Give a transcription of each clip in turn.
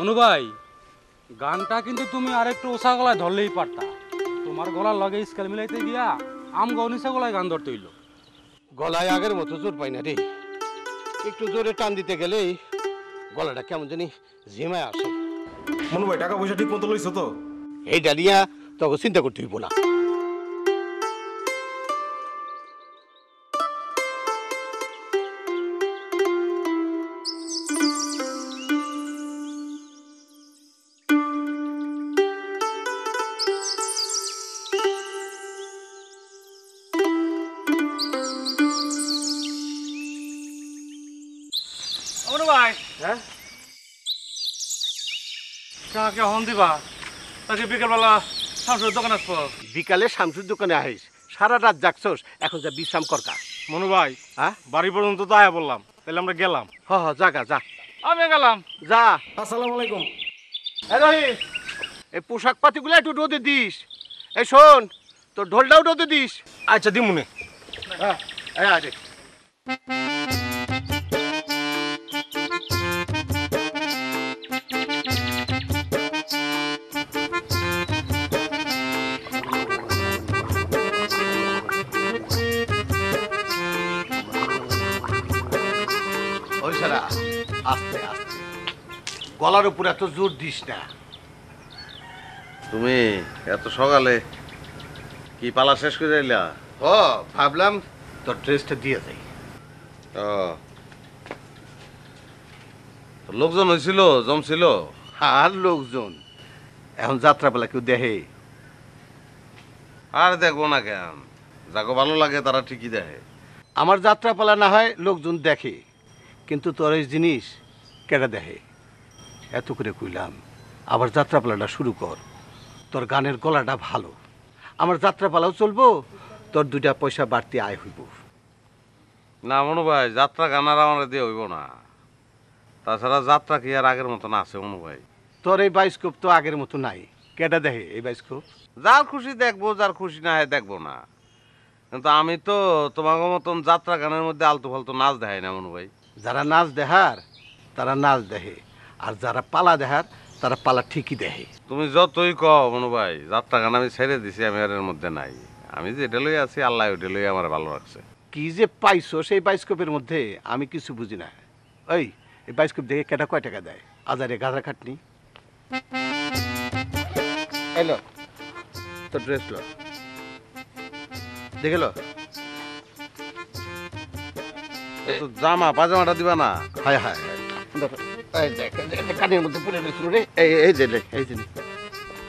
অনু ভাই, গানটা কিন্তু তুমি আরেকটু ওষা গলায় ধরলেই পারতা। তোমার গলার লগে স্কেল মিলাইতে গিয়া আম গনিসা গলায় গান ধরতে হইল। গলায় আগের মতো জোর পাই না রে, একটু জোরে টান দিতে গেলেই গলাটা কেমন জানি ঝিমায় আসে। মনু ভাই টাকা পয়সা ঠিক মতো লইছো তো? এই ডালিয়া তোকে চিন্তা করতে হইব না। অনু ভাই, হ্যাঁ, কাকে হন দিবা? তাকে বিকেলবেলা শামসুর দোকান আসবো। বিকালে শামসুর দোকানে আহিস, সারা রাত জাগছস, এখন যা বিশ্রাম করকা। মনু ভাই, হ্যাঁ, বাড়ি পর্যন্ত তো আয়া বললাম, তাহলে আমরা গেলাম। হ হ, জাগা যা আমি গেলাম। যা। আসসালামু আলাইকুম। রহিম, এই পোশাক পাতিগুলো একটু রোদে দিস। এই শোন, তোর ঢোলটাও রোদে দিস। আচ্ছা দিমুনে। হ্যাঁ, এই আরে ওই সারা, আস্তে আস্তে, গলার উপর এত জোর দিস না। তুমি এত সকালে কি পালা শেষ করে এলা? ও ভাবলাম তোর ড্রেসটা দিয়ে যাই। ও, তো লোকজন হয়েছিল, জমছিল? আর লোকজন এখন যাত্রাপালা কেউ দেখে? আর দেখবো না কেন, যাকে ভালো লাগে তারা ঠিকই দেখে। আমার যাত্রাপালা না হয় লোকজন দেখে, কিন্তু তোর এই জিনিস কেডা দেখে? এত করে কইলাম আবার যাত্রাপালাটা শুরু কর। তোর গানের গলাটা ভালো, আমার যাত্রাপালাও চলবো, তোর দুইটা পয়সা বাড়তি আয় হইব। না মনু ভাই, যাত্রা গানার আমার দিয়ে হইব না। তাছাড়া যাত্রা কি আর আগের মতন আছে মনু ভাই? তোর এই বাইস্কোপ তো আগের মতো নাই, কেডা দেখে এই বাইস্কোপ? যার খুশি দেখবো, যার খুশি না হয় দেখবো না। কিন্তু আমি তো তোমাকে মতন যাত্রা গানের মধ্যে আলতু ফালতু নাচ দেখাই না মনু ভাই। যারা নাচ দেখার তারা নাচ দেখে, আর যারা পালা দেখার তারা পালা ঠিকই দেখে। তুমি যতই কও মনু ভাই, যাত্রা গান আমি ছেড়ে দিছি, আমি আর এর মধ্যে নাই। আমি যেটা লই আছি, আল্লাহ ওইটা লই আমার ভালো রাখছে। কি যে পাইছো সেই বাইস্কোপের মধ্যে আমি কিছু বুঝি না। এই বাইস্কোপ দেখে কেটা কয় টাকা দেয়? আজারে গাঁদা খাটনি। এলো তোর ড্রেস লো, দেখে লো। তো জামা পাজামাটা দিবা না? হায় হায় হায়, এই দেখ, এই দেখ, কানের মধ্যে পড়ে গেছিল রে। এই যে নে, এই যে নে।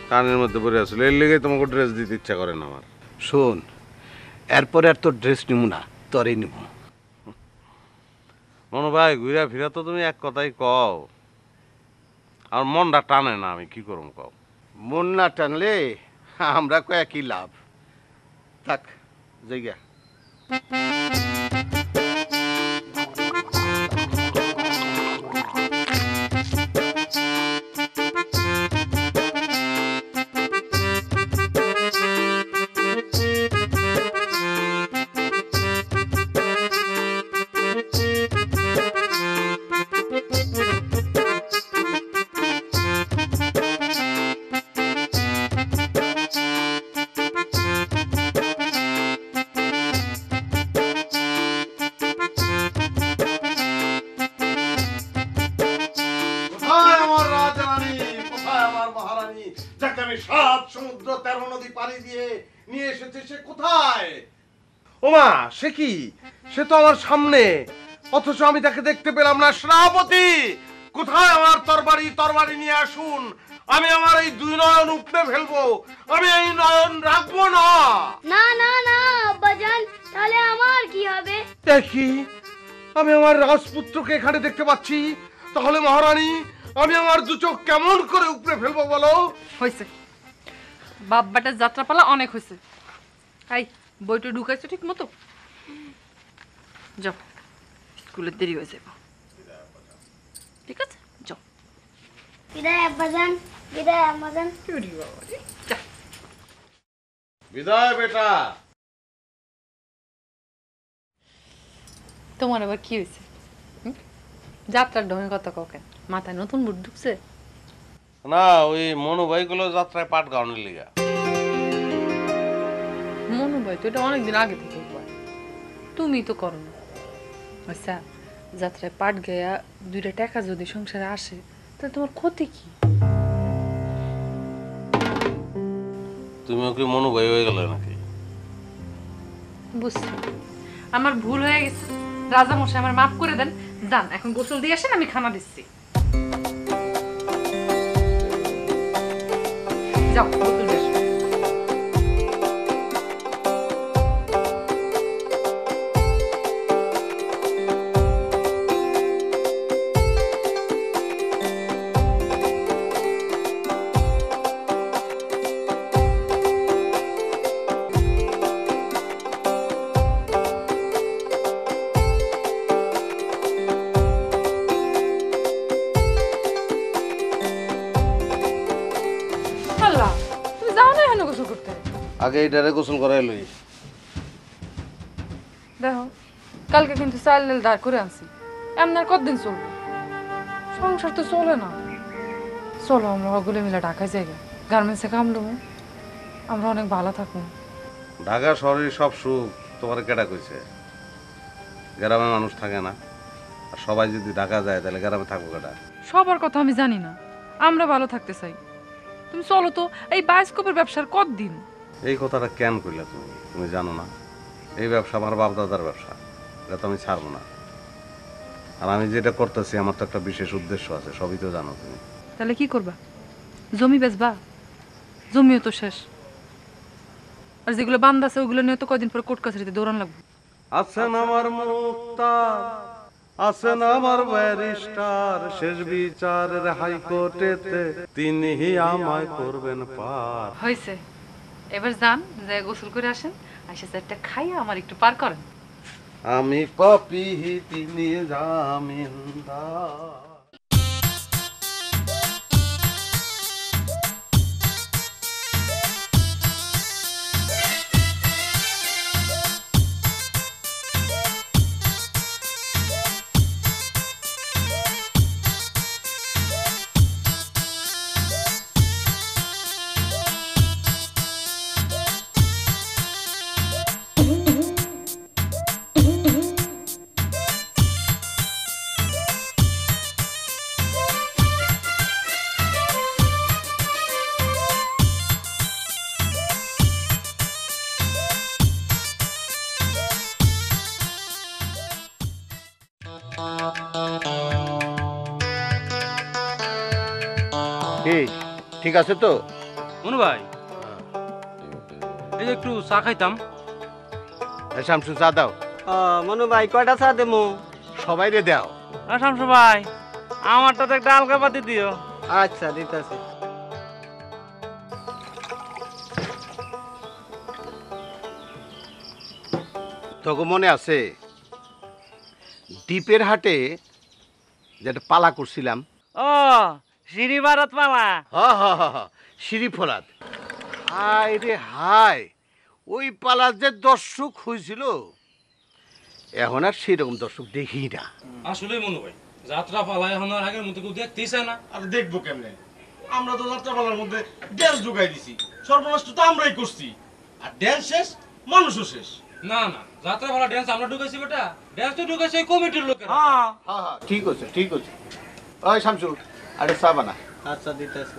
কানের মধ্যে পড়ে আসলে এর লেগে তোমাকে ড্রেস দিতে ইচ্ছা করে না আমার। শোন, এরপরে আর তোর ড্রেস নিবো না, তোরই নিবো। মনু ভাই, ঘুরা ফিরা তো তুমি এক কথাই কও, আর মনটা টানে না, আমি কি করব কও? মন না টানলে আমরা কয়া কি লাভ? থাক জায়গা। কোথায় আমার রাজরানী, কোথায় আমার মহারানী, যাকে আমি 7 সমুদ্র 13 নদী পাড়ি দিয়ে নিয়ে এসেছি, সে কোথায়? ওমা, সে কি? সে তো আমার সামনে, অথচ আমি তাকে দেখতে পেলাম না। সেনাপতি, কোথায় আমার তরবারি? তরবারি নিয়ে আসুন, আমি আমার এই 2 নয়ন উপড়ে ফেলবো, আমি এই নয়ন রাখবো না। না না না আব্বাজান, তাহলে আমার কি হবে? দেখি, আমি আমার রাজপুত্রকে এখানে দেখতে পাচ্ছি, তাহলে মহারানী আমি আমার 2 চোখ কেমন করে উপড়ে ফেলবো বলো? হয়েছে, বাব্বাটা যাত্রাপালা অনেক হয়েছে। এই বইটা ঢুকাইছো ঠিক মতো? যাও, স্কুলের দেরি হয়ে যাবো। ঠিক আছে, যাও। বিদায় আব্বাজান, বিদায় আম্মাজান। যা। বিদায় বেটা। তোমার আবার কি হয়েছে? যাত্রার ঢঙে কথা ককেন? মাথায় নতুন বুট ঢুকছে? না ওই মনু ভাইগুলো যাত্রায় পাট গাউনের লিগা। মনু ভাই তো এটা অনেকদিন আগে থেকে কয়, তুমি তো করো না। আচ্ছা, যাত্রায় পাট গায়া 2টা টাকা যদি সংসারে আসে তাহলে তোমার ক্ষতি কি? তুমিও কি মনু ভাই হয়ে গেলে নাকি? বুঝছি, আমার ভুল হয়ে গেছে। রাজা মশাই আমার মাফ করে দেন। যান এখন গোসল দিয়ে আসেন, আমি খানা দিচ্ছি। যাও গোসল দিয়ে আসো। আল্লাহ, তুমি যাও না এখানে গোসল করতে। আগে এটারে গোসল করাই লই। দেখো, কালকে কিন্তু চাল ডাল দাঁড় করে আনছি। এমন আর কতদিন চলবে? সংসার তো চলে না। চলো আমরা ওগুলো মিলে ঢাকায় যাই, গার্মেন্টসে কাম দেবো, আমরা অনেক ভালো থাকবো। ঢাকা শহরের সব সুখ তোমার কেডা কইছে? গ্রামে মানুষ থাকে না, আর সবাই যদি ঢাকা যায় তাহলে গ্রামে থাকবো কেডা? সবার কথা আমি জানি না, আমরা ভালো থাকতে চাই। তুমি চলো তো, এই বায়োস্কোপের ব্যবসার কতদিন? এই কথাটা কেন কইলা তুমি? তুমি জানো না এই ব্যবসা আমার বাপ দাদার ব্যবসা, এটা তো আমি ছাড়বো না। আর আমি যেটা করতেছি আমার তো একটা বিশেষ উদ্দেশ্য আছে, সবই তো জানো তুমি। তাহলে কি করবা? জমি বেচবা? জমিও তো শেষ। আর যেগুলো বান্ধ আছে ওগুলো নিয়ে তো কয়দিন পরে কোর্ট কাছারিতে দৌড়ান লাগবে। আছেন আমার মুক্তার, আছেন আমার ব্যারিস্টার, শেষ বিচারের হাইকোর্টেতে তিনি আমায় করবেন পার। হয়েছে, এবার যান, যে গোসল করে আসেন, আসে চারটা খাইয়া আমার একটু পার করেন। আমি পাপি তিনি জামিনদার। কি ঠিক আছে তো? মনু ভাই, এই যে একটু চা খাইতাম। শামসু চা দাও। মনু ভাই কয়টা চা দেবো? সবাই রে দাও। শামসু ভাই আমারটা তো একটা আলগা পাতি দিও। আচ্ছা দিতেছি। তোকে মনে আছে দ্বীপের হাটে যেটা পালা করছিলাম? ও শ্রী ভারত মালা। সিঁড়ি ফোরাত। হায় রে হায়, ওই পালার যে দর্শক হয়েছিল এখন আর সেরকম দর্শক দেখি না। আসলে মনু ভাই, যাত্রা পালা এখন আর আগের মতো কেউ দেখতেই চায় না। আর দেখবো কেমনে? আমরা তো যাত্রাপালার মধ্যে ড্যান্স ঢুকাই দিছি, সর্বনাশ তো আমরাই করছি। আর ড্যান্স শেষ, মানুষও শেষ। না না, যাত্রা পালা ড্যান্স আমরা ঢুকেছি বেটা, ড্যান্স তো ঢুকেছে এই কমিটির লোকেরা। হ্যাঁ ঠিক আছে ঠিক আছে। ওই শামসু আরে চা বানা। আচ্ছা দিতেছি।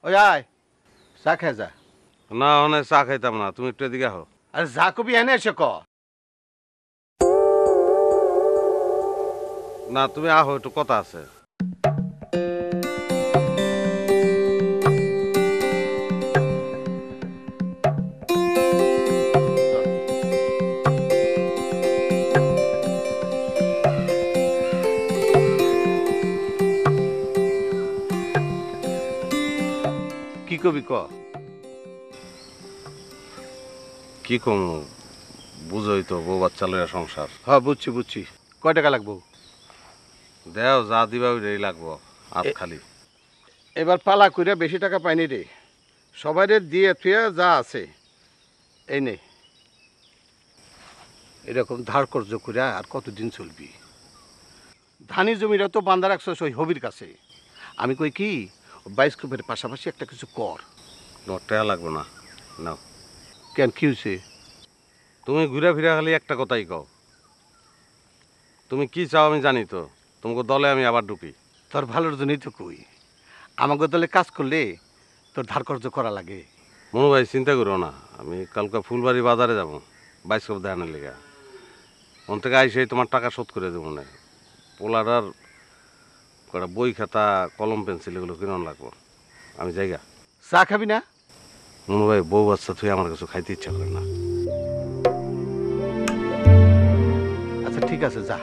ওই আয় চা খেয়ে যা। না অনেক চা খাইতাম না, তুমি একটু এদিকে আহো। আরে যা কবি এনে এসে ক। না তুমি আহো, একটু কথা আছে। কি কবি ক। কি কম, বুঝোই তো বউ বাচ্চা লইয়া সংসার। হ্যাঁ বুঝছি বুঝছি। কয় টাকা লাগবো? দেও যা দিবা ওইটাই লাগবো, আর খালি। এবার পালা কইরা বেশি টাকা পাইনি রে, সবাই দিয়ে থুয়ে যা আছে এই নে। এরকম ধার কর্য কইরা আর কতদিন চলবি? ধানি জমিটা তো বান্ধা রাখছস ওই হবির কাছে। আমি কই কি বায়োস্কোপের পাশাপাশি একটা কিছু কর। টাকা লাগবে না, নাও। কেন, কি হয়েছে? তুমি ঘুরে ফিরে খালি একটা কথাই কও, তুমি কি চাও আমি জানি তো। তোমাকে দলে আমি আবার ঢুকি। তোর ভালোর জন্যই তো কই, আমাকে দলে কাজ করলে তোর ধার কর্য করা লাগে। মনু ভাই চিন্তা করো না, আমি কালকে ফুলবাড়ি বাজারে যাবো বায়োস্কোপ দেখানোর লেগে। ওন থেকে আইসেই তোমার টাকা শোধ করে দেবো না। পোলারার কটা বই খাতা কলম পেন্সিল এগুলো কিনে লাগবো। আমি জায়গা চা খাবি না? মনু ভাই বউ বাচ্চা তুই আমার কিছু খাইতে ইচ্ছা করে না। আচ্ছা ঠিক আছে, যা।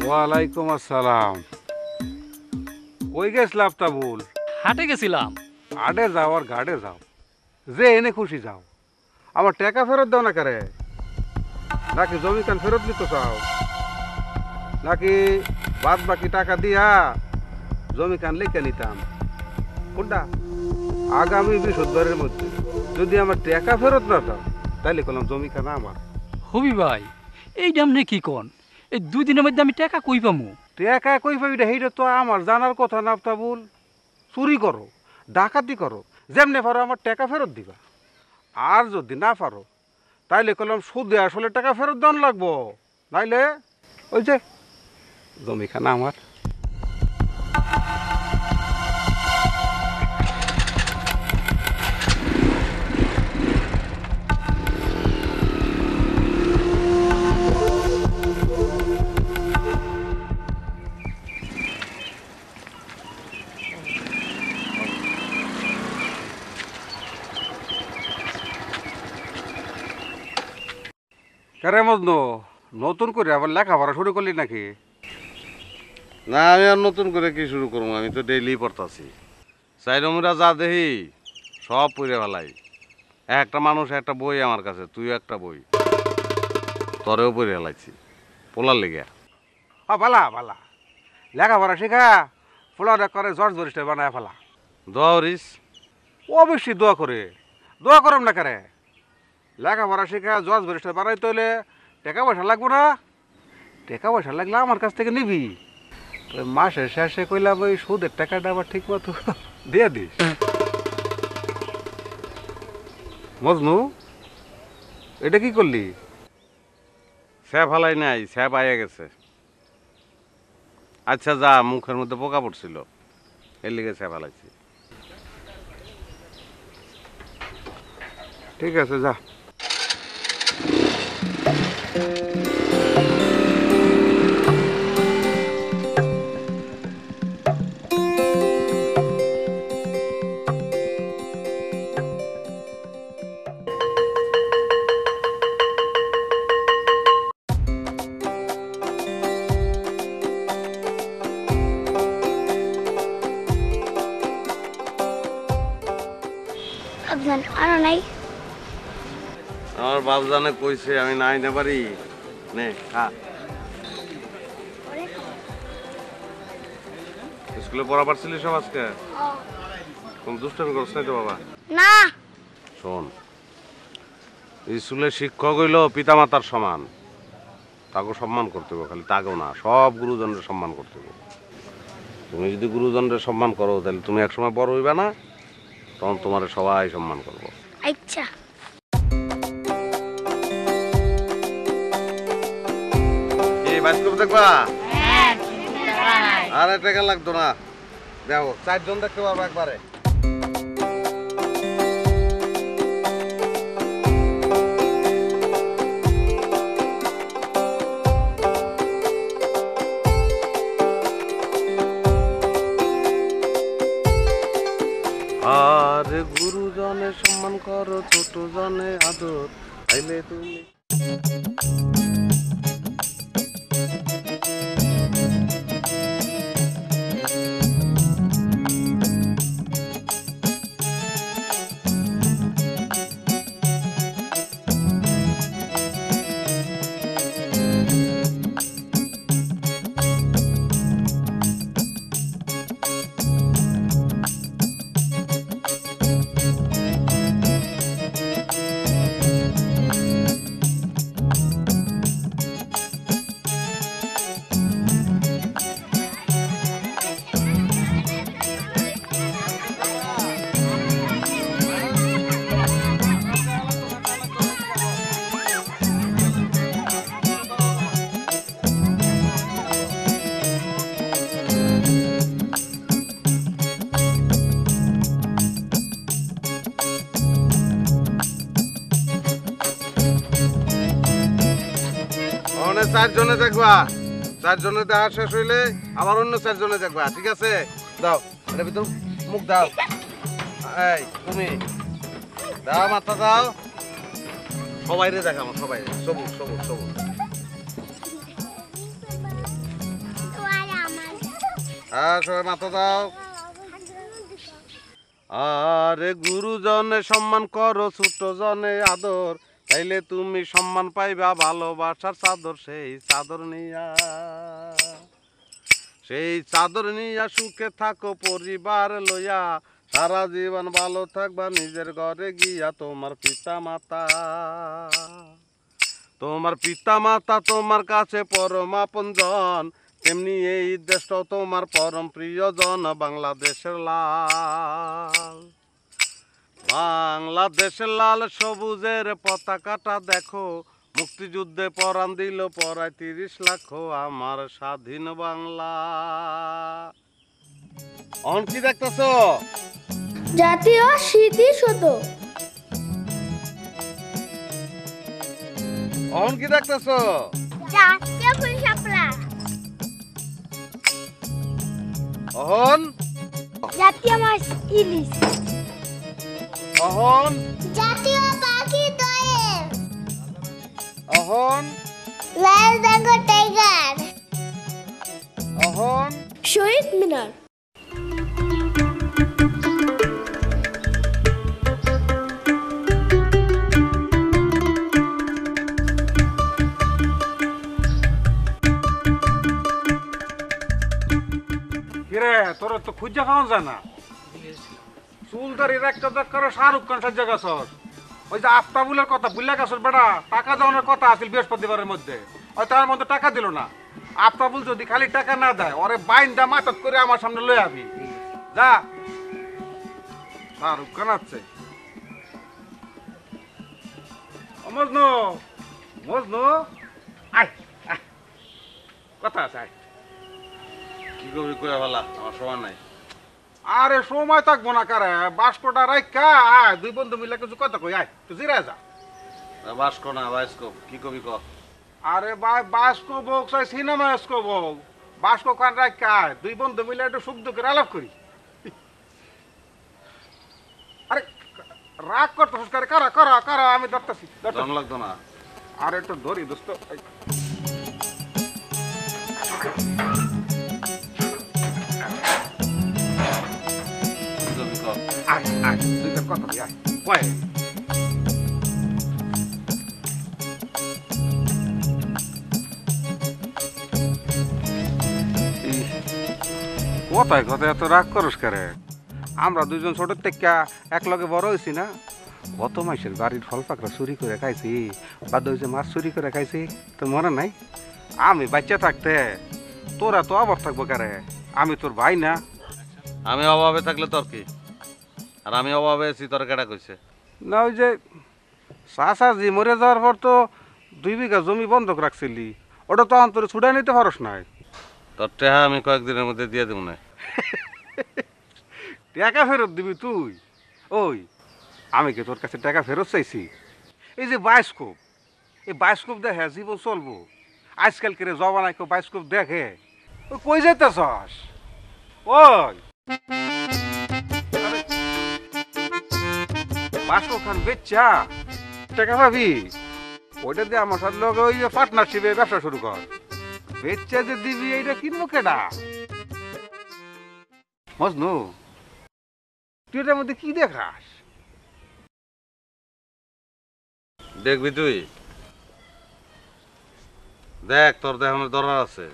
ওয়ালাইকুম আসসালাম। কই গেছিলাম তাবুল? হাটে গেছিলাম। আডে যাও আর ঘাটে যাও, যে এনে খুশি যাও। আমার টাকা ফেরত দাও না কারে? নাকি জমি কান ফেরত নিতে চাও? নাকি বাদ বাকি টাকা দিয়া জমি কান লিখে নিতাম? কোনটা? আগামী বৃহস্পতিবারের মধ্যে যদি আমার টাকা ফেরত না দাও তাহলে কোনো জমি খানা আমার। হবি ভাই, এই দামনে কি কন? এই 2 দিনের মধ্যে আমি টাকা কই পামু? টাকা কই পাবি রে? সেইটা তো আমার জানার কথা না তাবুল। চুরি করো, ডাকাতি করো, যেমনে পারো আমার টাকা ফেরত দিবা। আর যদি না পারো তাইলে কলম সুদে আসলে টাকা ফেরত দান লাগবো, নাইলে ওই যে জমিখানা আমার। কারে মজনু, নতুন করে আবার লেখাপড়া শুরু করলি নাকি? না, আমি আর নতুন করে কি শুরু করবো? আমি তো ডেইলি পড়তাছি। চাইরমুরা যা দেখি সব পড়ে ফেলাই। একটা মানুষ একটা বই আমার কাছে, তুইও একটা বই, তরেও পড়ে ফেলাইছি পোলার লেগে। ভালা ভালা লেখাপড়া শেখা, ফুলারে করে জর্জ বরিষ্ঠ বানায় ফেলা। দোয়া করিস? অবশ্যই দোয়া করে, দোয়া করম না কারে। লেখাপড়া শেখা জজ বরিষ্ঠ বানাইতে হইলে টাকা পয়সা লাগবো না? টাকা পয়সা লাগলে আমার কাছ থেকে নিবি। তবে মাসের শেষে কইলাম ওই সুদের টাকাটা আবার ঠিক মতো দিয়ে দিস। মজনু, এটা কি করলি? স্যাপ হালাই নাই, স্যাপ আইয়া গেছে। আচ্ছা যা, মুখের মধ্যে পোকা পড়ছিল এর লিগে স্যাপ হালাইছি। ঠিক আছে, যা। আফজান আরো নাই? আমার বাপ জানে কইছে আমি নাই না পারি। নে খা। স্কুলে পড়া পারছিলি সব আজকে? কোন দুষ্টামি করছ নাই তো বাবা? না। শোন, স্কুলের শিক্ষক হইল পিতামাতার সমান, তাকে সম্মান করতে হবে। খালি তাকেও না, সব গুরুজনদের সম্মান করতে হবে। তুমি যদি গুরুজনদের সম্মান করো তাহলে তুমি একসময় বড় হইবে না, তখন তোমার সবাই সম্মান করবো। আচ্ছা। এই বাস্তব দেখবা? আর টাকা লাগতো না, দেখো 4 জন দেখতে পারবো একবারে। আর গুরুজনে সম্মান করো, ছোট জনে আদর, আইলে তুমি। চারজনে দেখবা, চারজনে দেখা শেষ হইলে আবার অন্য চারজনে দেখবা, ঠিক আছে? দাও এটা ভিতর মুখ দাও। এই তুমি দাও, মাথা দাও, সবাই রে দেখাবো, সবাই সবুজ সবুজ সবুজ। হ্যাঁ সবাই মাথা দাও। আরে গুরুজনে সম্মান করো, ছোট জনে আদর, তাইলে তুমি সম্মান পাইবা ভালোবাসার চাদর। সেই চাদর নিয়া, সেই চাদর নিয়া সুখে থাকো পরিবার লইয়া, সারা জীবন ভালো থাকবা নিজের ঘরে গিয়া। তোমার পিতা মাতা, তোমার পিতা মাতা তোমার কাছে পরম আপনজন, তেমনি এই দেশটাও তোমার পরম প্রিয়জন। বাংলাদেশের লাল, বাংলাদেশের লাল সবুজের পতাকাটা দেখো, মুক্তিযুদ্ধে পরাণ দিল পরায় ৩০ লাখ আমার স্বাধীন বাংলা। অন কি দেখতেছ? জাতীয় স্মৃতিসৌধ। অন কি দেখতেছ? জাতীয় ফুলশাপলা। অহন, জাতীয় মাছ ইলিশ। অহন, জাতীয় পাখি দোয়েল। অহন, লাল বেঙ্গল টাইগার। অহন, শহীদ মিনার। কিরে তোর তো খুঁজা পাওয়া যায় না। চুলদারির একটা দেখ করে শাহরুখ খান সাজ্জা গেছর। ওই যে আফতাবুলের কথা বুঝলে গেছর বেটা, টাকা দেওয়ানোর কথা আছিল বৃহস্পতিবারের মধ্যে, ওই তার মধ্যে টাকা দিল না। আফতাবুল যদি খালি টাকা না দেয়, ওরে বাইন্দা মাথাত করে আমার সামনে লই আবি যা। শাহরুখ খান আছে। মজনু, মজনু আয়, কথা আছে আয়। কি করবি করে ভালা, আমার সময় নাই। আরে সময় থাকবো না কারে, বাস্কটা রাইখা আয়, দুই বন্ধু মিলে কিছু কথা কই, আয় তুই জিরা যা। বাস্ক না বাস্কোপ, কি কবি ক। আরে ভাই বাস্কো হোক চাই সিনেমা স্কোপ হোক, বাস্কো খান রাইখা আয়, দুই বন্ধু মিলে একটু সুখ দুঃখের আলাপ করি। আরে রাগ করতেছিস কারে, কারা কারা কারা, আমি ধরতেছি। দম লাগতো না। আর একটু ধরি দোস্ত। আয় আয় দুইটা কথা বলি, আয় কয়। কথায় কথায় এত রাগ করস কারে? আমরা দুইজন ছোট থেকে এক লগে বড় হয়েছি না। কত মাসের বাড়ির ফল পাকড়া চুরি করে খাইছি, বা ওই যে মাছ চুরি করে খাইছি, তোর মনে নাই? আমি বাচ্চা থাকতে তোরা তো অভাব থাকবো কারে, আমি তোর ভাই না? আমি অভাবে থাকলে তোর কি, আর আমি অভাবে আছি তোর কেটা কইছে? না ওই যে চাচাজি মরে যাওয়ার পর তো 2 বিঘা জমি বন্ধক রাখছিলি, ওটা তো অন্তরে ছুড়াই নিতে পারস নাই। তোর টেহা আমি কয়েকদিনের মধ্যে দিয়ে দেবো না। টাকা ফেরত দিবি তুই? ওই আমি কি তোর কাছে টাকা ফেরত চাইছি? এই যে বায়োস্কোপ, এই বায়োস্কোপ দেখে জীবন চলবো? আজকালকের জবানায় কেউ বায়োস্কোপ দেখে? ওই কই যেতেছস? ওই বাসকো খান বেচ্চা টাকা পাবি, ওইটা দিয়ে আমার সাথে লগে ওই যে পার্টনারশিপে ব্যবসা শুরু কর। বেচ্চা যে দিবি এইটা কিনবো কেডা? মজনু তুই এটার মধ্যে কি দেখাস? দেখবি তুই দেখ, তোর দেখানোর দরকার আছে।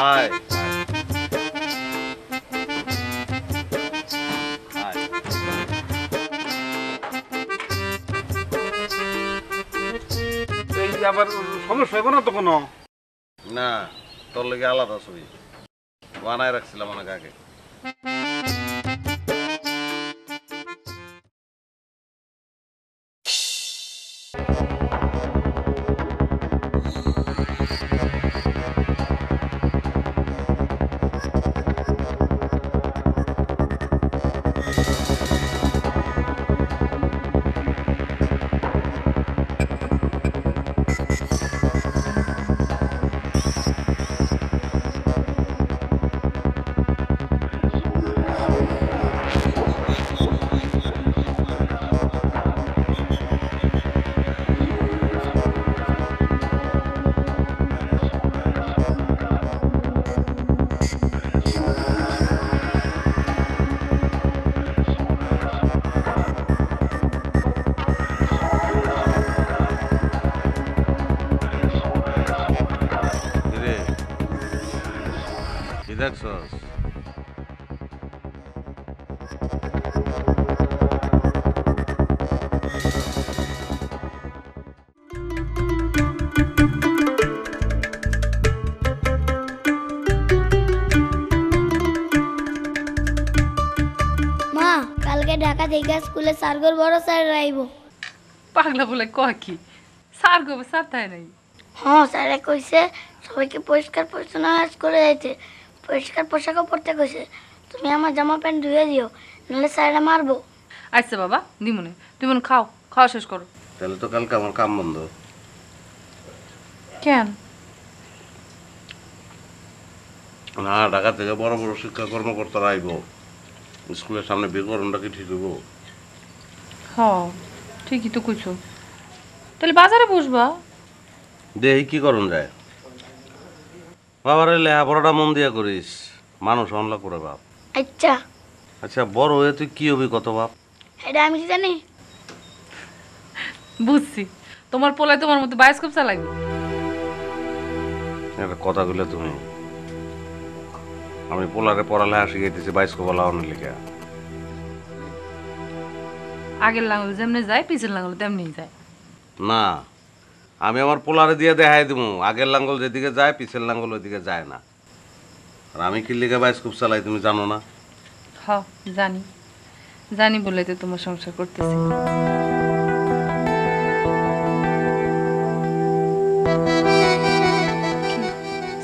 আয় এই আবার সমস্যা হবে না তো কোনো? না, তোর লেগে আলাদা ছবি বানায় রাখছিলাম অনেক আগে। দেখছস? মা কালকে ঢাকা থেকে স্কুলে সার্গর বড় স্যার আইব। পাগলা বলে কয় কি? স্যার গো স্যার তাই নাই। হ্যাঁ স্যারে কইছে সবাইকে পরিষ্কার পরিচ্ছন্ন করে যাইতে, পরিষ্কার পোশাকও পরতে কইছে। তুমি আমার জামা প্যান্ট ধুয়ে দিও, নাহলে স্যারেরা মারবো। আচ্ছা বাবা দিমুনে, তুমি খাও, খাওয়া শেষ করো। তাহলে তো কালকে আমার কাম বন্ধ। কেন? না, ঢাকা থেকে বড় বড় শিক্ষা কর্মকর্তারা আইব, স্কুলের সামনে বিকরণটা কি ঠিক হইব? হ্যাঁ ঠিকই তো কইছো। তাহলে বাজারে বসবা। দেই কি করুন যায়। বাবার লেখাপড়াটা মন দিয়া করিস, মানুষ অনলা করে বাপ। আচ্ছা আচ্ছা বড় হয়ে তুই কি হবি কত বাপ? এটা আমি কি জানি? বুঝছি, তোমার পোলায় তোমার মতো বায়োস্কোপ চালাইবে। একটা কথা কইলে তুমি, আমি পোলারে পড়ালেখা শিখাইতেছি বাইস্কো বলা অনেক লেখা। আগের লাঙ্গল যেমনি যায়, পিছের লাঙ্গল তেমনি যায়। না, আমি আমার পোলারে দিয়ে দেখাই দিব আগের লাঙ্গল যেদিকে যায় পিছের লাঙ্গল ওইদিকে যায় না। আর আমি কি লেগে বাইস্কোপ চালাই তুমি জানো না? হ্যাঁ জানি, জানি বলে তো তোমার সংসার করতেছি।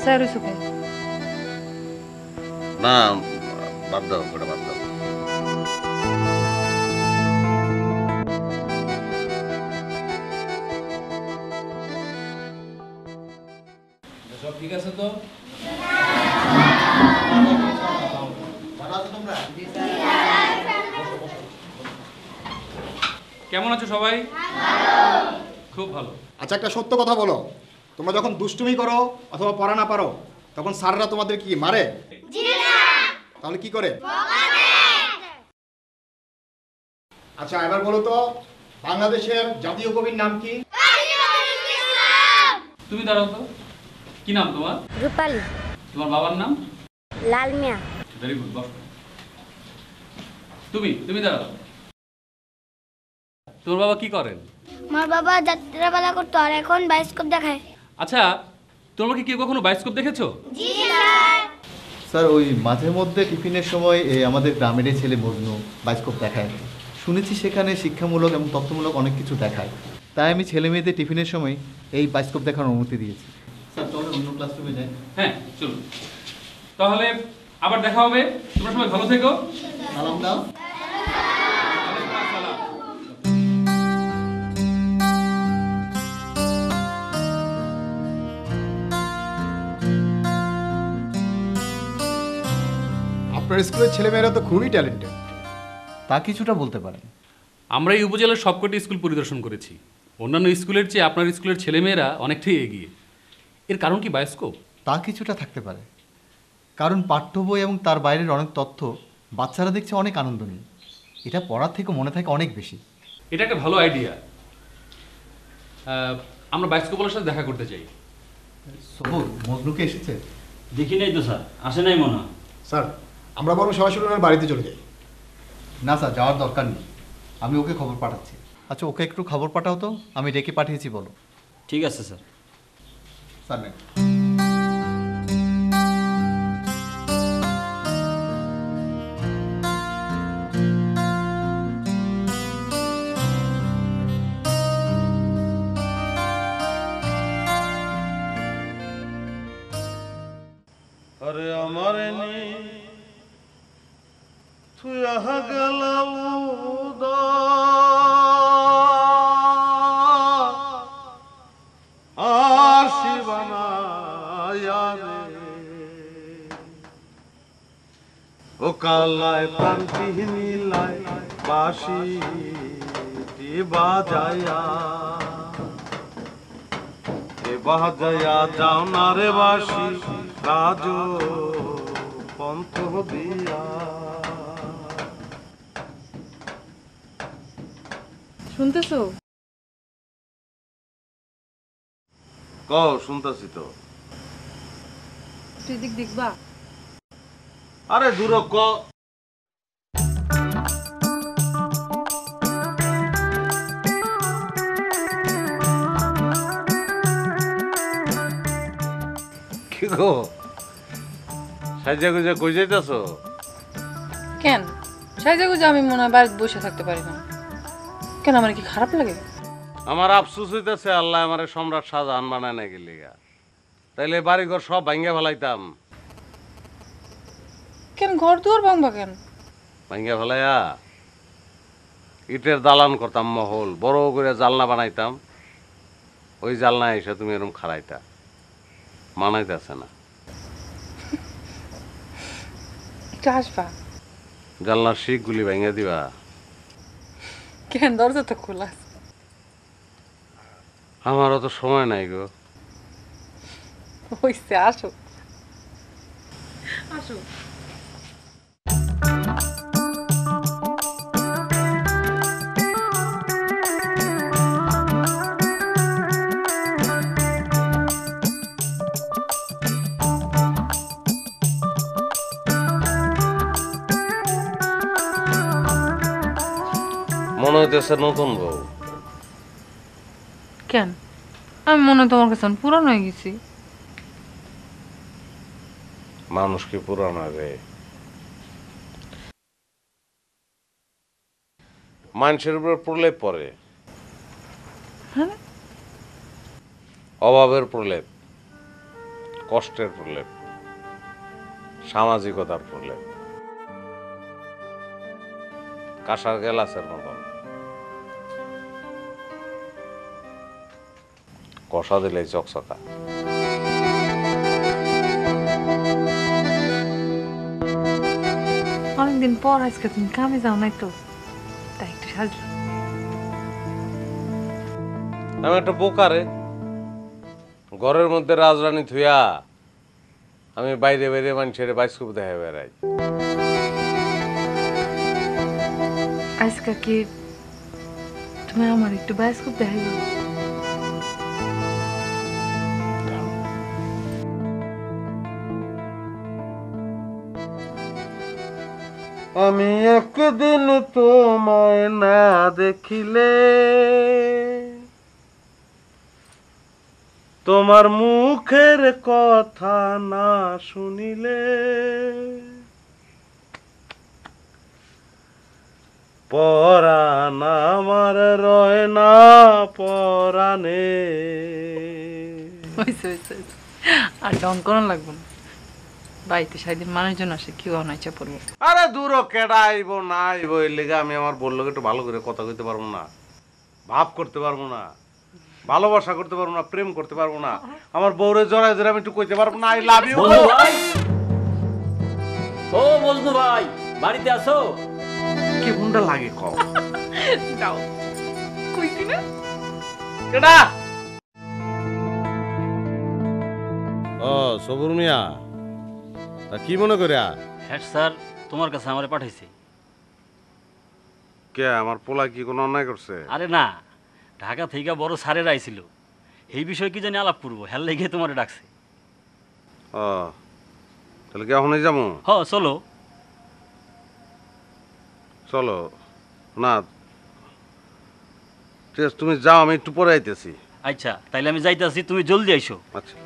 স্যার সুখে না, বাদ দাও, ওটা বাদ দাও। সব ঠিক আছে তো? কেমন আছো সবাই? খুব ভালো। আচ্ছা একটা সত্য কথা বলো, তোমরা যখন দুষ্টুমি করো অথবা পড়া না পারো তখন স্যাররা তোমাদের কি মারে? তাহলে কি করে? আচ্ছা এবার বলো তো, বাংলাদেশের জাতীয় কবির নাম কি? তুমি দাঁড়াও তো, কি নাম তোমার? রূপালী। তোমার বাবার নাম? লাল মিয়া। ভেরি গুড, বস। তুমি দাঁড়াও। তোমার বাবা কি করেন? আমার বাবা যাত্রাপালা করতো, আর এখন বায়োস্কোপ দেখায়। আচ্ছা, তোমরা কি কেউ কখনো বায়োস্কোপ দেখেছো? জি স্যার। স্যার ওই মাঝে মধ্যে টিফিনের সময় আমাদের গ্রামের ছেলে মজনু বায়োস্কোপ দেখায়, শুনেছি সেখানে শিক্ষামূলক এবং তথ্যমূলক অনেক কিছু দেখায়, তাই আমি ছেলে মেয়েদের টিফিনের সময় এই বায়োস্কোপ দেখার অনুমতি দিয়েছি। স্যার চলো অন্য ক্লাসরুমে যাই। হ্যাঁ চলুন, তাহলে আবার দেখা হবে। তোমরা সবাই ভালো থেকো। সালাম দাও। আপনার স্কুলের ছেলেমেয়েরা তো খুবই ট্যালেন্টেড। তা কিছুটা বলতে পারেন। আমরা এই উপজেলার সবকটি স্কুল পরিদর্শন করেছি। অন্যান্য স্কুলের চেয়ে আপনার স্কুলের ছেলেমেয়েরা অনেকটাই এগিয়ে। এর কারণ কি বায়োস্কোপ? তা কিছুটা থাকতে পারে, কারণ পাঠ্য বই এবং তার বাইরের অনেক তথ্য বাচ্চারা দেখছে অনেক আনন্দ নিয়ে, এটা পড়ার থেকে মনে থাকে অনেক বেশি। এটা একটা ভালো আইডিয়া। আমরা বায়োস্কোপের সাথে দেখা করতে চাই। সবুজ মজনুকে এসেছে? দেখি নাই তো স্যার, আসে নাই মনে হয়। স্যার আমরা বরং সরাসরি ওনার বাড়িতে চলে যাই। না স্যার, যাওয়ার দরকার নেই, আমি ওকে খবর পাঠাচ্ছি। আচ্ছা ওকে একটু খবর পাঠাও তো, আমি ডেকে পাঠিয়েছি বলো। ঠিক আছে স্যার। স্যার নেই। আরে আমার নি তুই আহা গেলাম আশিবানা ও কালায় প্রান্তি নীলায় বাসি বাজায়া বাজায়া যাও না রে বাসি রাজ পন্থ দিয়া। শুনতেছো? কও, শুনতাছি তো। তুই দিক দেখবা? আরে দূর ক কি গো সাজা গুজা কই যাইতাছ? কেন সাইজা গুজা আমি মনে হয় বাড়িতে বসে থাকতে পারি না। কেন আমার কি খারাপ লাগে? আমার আফসোস হইতেছে আল্লাহ আমারে সম্রাট শাহজাহান বানায় না গেলি গা, তাইলে বাড়িঘর সব ভাঙ্গা ফেলাইতাম। কেন ঘর দুয়ার ভাঙবা কেন? ভাঙ্গা ফেলাইয়া ইটের দালান করতাম, মহল বড় করে জালনা বানাইতাম। ওই জালনা এসে তুমি এরকম খাড়াইতা, মানাইতেছে না। একটু আসবা? জালনার শিখগুলি ভেঙে দিবা। কেন দরজা তো খোলা আছে। আমারও তো সময় নাই গো। হইছে, আসো আসো। মনে হইতেছে নতুন বউ। কেন আমি মনে হয় তোমার কাছে পুরানো হয়ে গেছি। মানুষ কি পুরানো রে? মানুষের উপর প্রলেপ পড়ে, অভাবের প্রলেপ, কষ্টের প্রলেপ, সামাজিকতার প্রলেপ, কাঁসার গেলাসের মতন কষা দিলে চকচকা। অনেকদিন পর আজকে তুমি কামে যাও নাই তো, তাই একটু সাজলাম। আমি একটা বোকারে, ঘরের মধ্যে রাজরানী থুয়া আমি বাইরে বাইরে মানুষের বাইস্কোপ দেখে বেড়াই। আজকে কি তুমি আমার একটু বায়োস্কোপ দেখাইবে? আমি একদিন তোমায় না দেখিলে, তোমার মুখের কথা না শুনিলে, পরাণ আমার রয় না পরাণে। আর ডন করান লাগবো না, বাড়িতে সারাদিন মানুষজন আসে, কেউ অনাইচা পড়বো। আরে দূর কেডা আইব না আইব এর লেগে আমি আমার বললো একটু ভালো করে কথা কইতে পারবো না, ভাব করতে পারবো না, ভালোবাসা করতে পারবো না, প্রেম করতে পারবো না, আমার বউরে জড়ায় ধরে আমি একটু কইতে পারবো না আই লাভ ইউ। ও মজনু ভাই, বাড়িতে আসো? কি গুন্ডা লাগে কও? যাও কইছি না কেডা? ও সবুর মিয়া, তা কি মনে করিয়া? হেড স্যার তোমার কাছে আমারে পাঠাইছে। কে আমার পোলা কি কোনো অন্যায় করছে? আরে না, ঢাকা থেকে বড় স্যারের আইছিল, এই বিষয়ে কি জানি আলাপ করবো, হেল লেগে তোমারে ডাকছে। ও তাহলে কি এখনই যাবো? হ চলো। চলো না ঠিক আছে, তুমি যাও, আমি একটু পরে আইতেছি। আচ্ছা তাইলে আমি যাইতেছি, তুমি জলদি আইসো। আচ্ছা।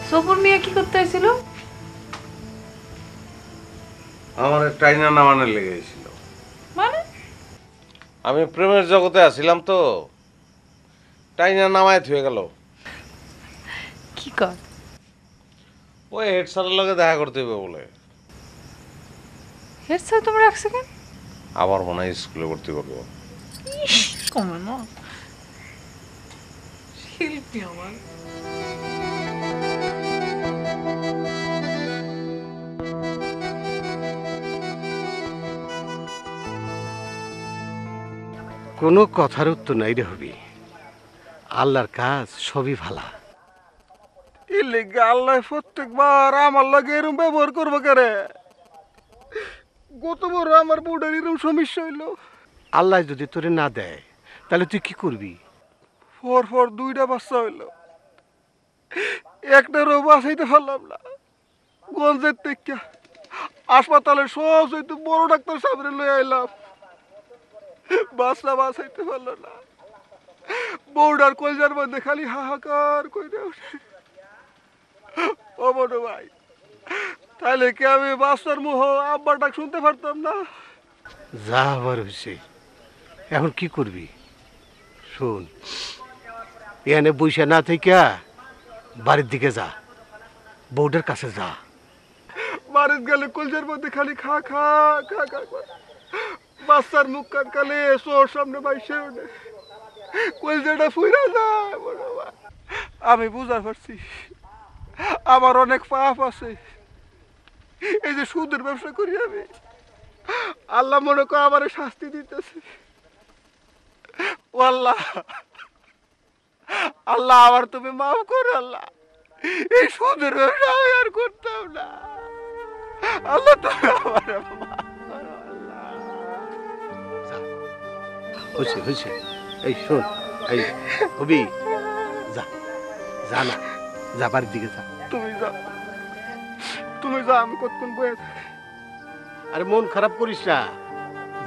সফর মিয়া কি করতে আইছিল? আমার টাইনা নামানোর লেগে গেছিল। মানে আমি প্রেমের জগতে আছিলাম তো, টাইনা নামায় থুয়ে গেল। কি কর? ওই হেড স্যারের লগে দেখা করতে হবে বলে। হেড স্যার তোমরা রাখছে কেন? আবার মনে হয় স্কুলে ভর্তি করবো। কমে না শিল্পী আমার। কোনো কথার উত্তর নাই রে হবি, আল্লাহর কাজ সবই ভালা। এই লেগে আল্লাহ প্রত্যেকবার আমার লাগে এরকম ব্যবহার করবো কেরে? গত বড় আমার বউটার এরকম সমস্যা হইলো। আল্লাহ যদি তোরে না দেয় তাহলে তুই কি করবি? পর 2টা বাচ্চা হইল, একটারও বাঁচাইতে পারলাম না। গঞ্জের থেকে হাসপাতালে সবচেয়ে বড় ডাক্তার সামনে লই আইলাম, বাচ্চা বাঁচাইতে পারলো না। বউডার কলজার মধ্যে খালি হাহাকার কইরা ওঠে। ও বড় ভাই, তাহলে কি আমি বাচ্চার মুহ আব্বার ডাক শুনতে পারতাম না? যা আবার হয়েছে, এখন কি করবি? শোন, এখানে বইসা না থেকে বাড়ির দিকে যা, বউটার কাছে যা। বাড়িতে গেলে কলজার মধ্যে খালি খা খা খা খা করে। বাচ্চার মুখ কান কালে চোর সামনে বাইসে ওঠে, কলজাটা ফুইরা যায়। বড় ভাই, আমি বুঝার পারছি আমার অনেক পাপ আছে। এই যে সুদের ব্যবসা করি আমি, আল্লাহ মনে করে আমার শাস্তি দিতেছে। ও আল্লাহ, আল্লাহ আমার তুমি মাফ করো। আল্লাহ, এই সুদের ব্যবসা আমি আর করতাম না। আল্লাহ তুমি আমার মাফ করো। হয়েছে হয়েছে, এই শোন, এই কবি যা, যা না, যা বাড়ির দিকে যা। তুমি যাও, তুমি যাও, আমি কতক্ষণ বয়ে থাকি। আরে মন খারাপ করিস না,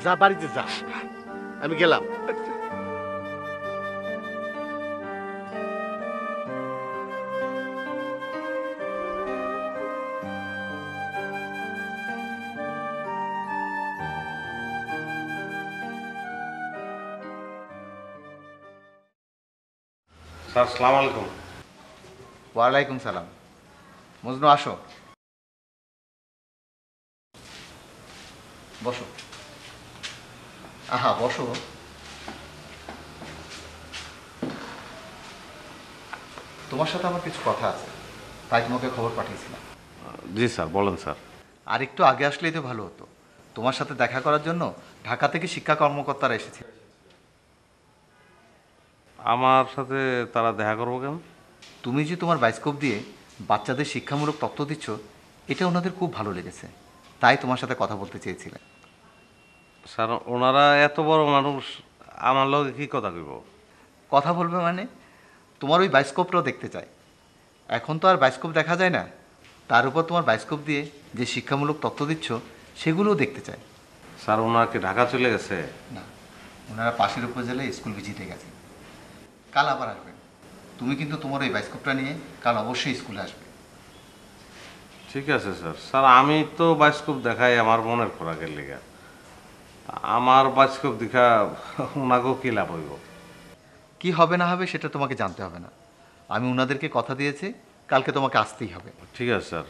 যা বাড়িতে যা, আমি গেলাম। স্যার আসসালামু আলাইকুম। ওয়ালাইকুম সালাম। মজনু আসো, বসো। আহা বসো। তোমার সাথে আমার কিছু কথা আছে, তাই তোমাকে খবর পাঠিয়েছিলাম। জি স্যার, বলেন স্যার। আর একটু আগে আসলেই তো ভালো হতো। তোমার সাথে দেখা করার জন্য ঢাকা থেকে শিক্ষা কর্মকর্তারা এসেছে। আমার সাথে তারা দেখা করবো কেন? তুমি যে তোমার বায়োস্কোপ দিয়ে বাচ্চাদের শিক্ষামূলক তথ্য দিচ্ছ, এটা ওনাদের খুব ভালো লেগেছে, তাই তোমার সাথে কথা বলতে চেয়েছিলেন। স্যার, ওনারা এত বড় মানুষ, আমার লগে কি কথা কইব? কথা বলবে মানে তোমার ওই বায়োস্কোপটাও দেখতে চাই। এখন তো আর বায়োস্কোপ দেখা যায় না, তার উপর তোমার বায়োস্কোপ দিয়ে যে শিক্ষামূলক তথ্য দিচ্ছ সেগুলোও দেখতে চাই। স্যার, ওনারা কি ঢাকা চলে গেছে? না, ওনারা পাশের উপজেলায় স্কুল ভিজিটে গেছে। কাল আবার আসবেন। তুমি কিন্তু তোমার ওই বায়োস্কোপটা নিয়ে কাল অবশ্যই স্কুলে আসবে। ঠিক আছে স্যার। স্যার, আমি তো বায়োস্কোপ দেখাই আমার মনের খোরাকের লেগে। আমার বায়োস্কোপ দেখা ওনাকেও কি লাভ হইব? কি হবে না হবে সেটা তোমাকে জানতে হবে না। আমি ওনাদেরকে কথা দিয়েছি, কালকে তোমাকে আসতেই হবে। ঠিক আছে স্যার।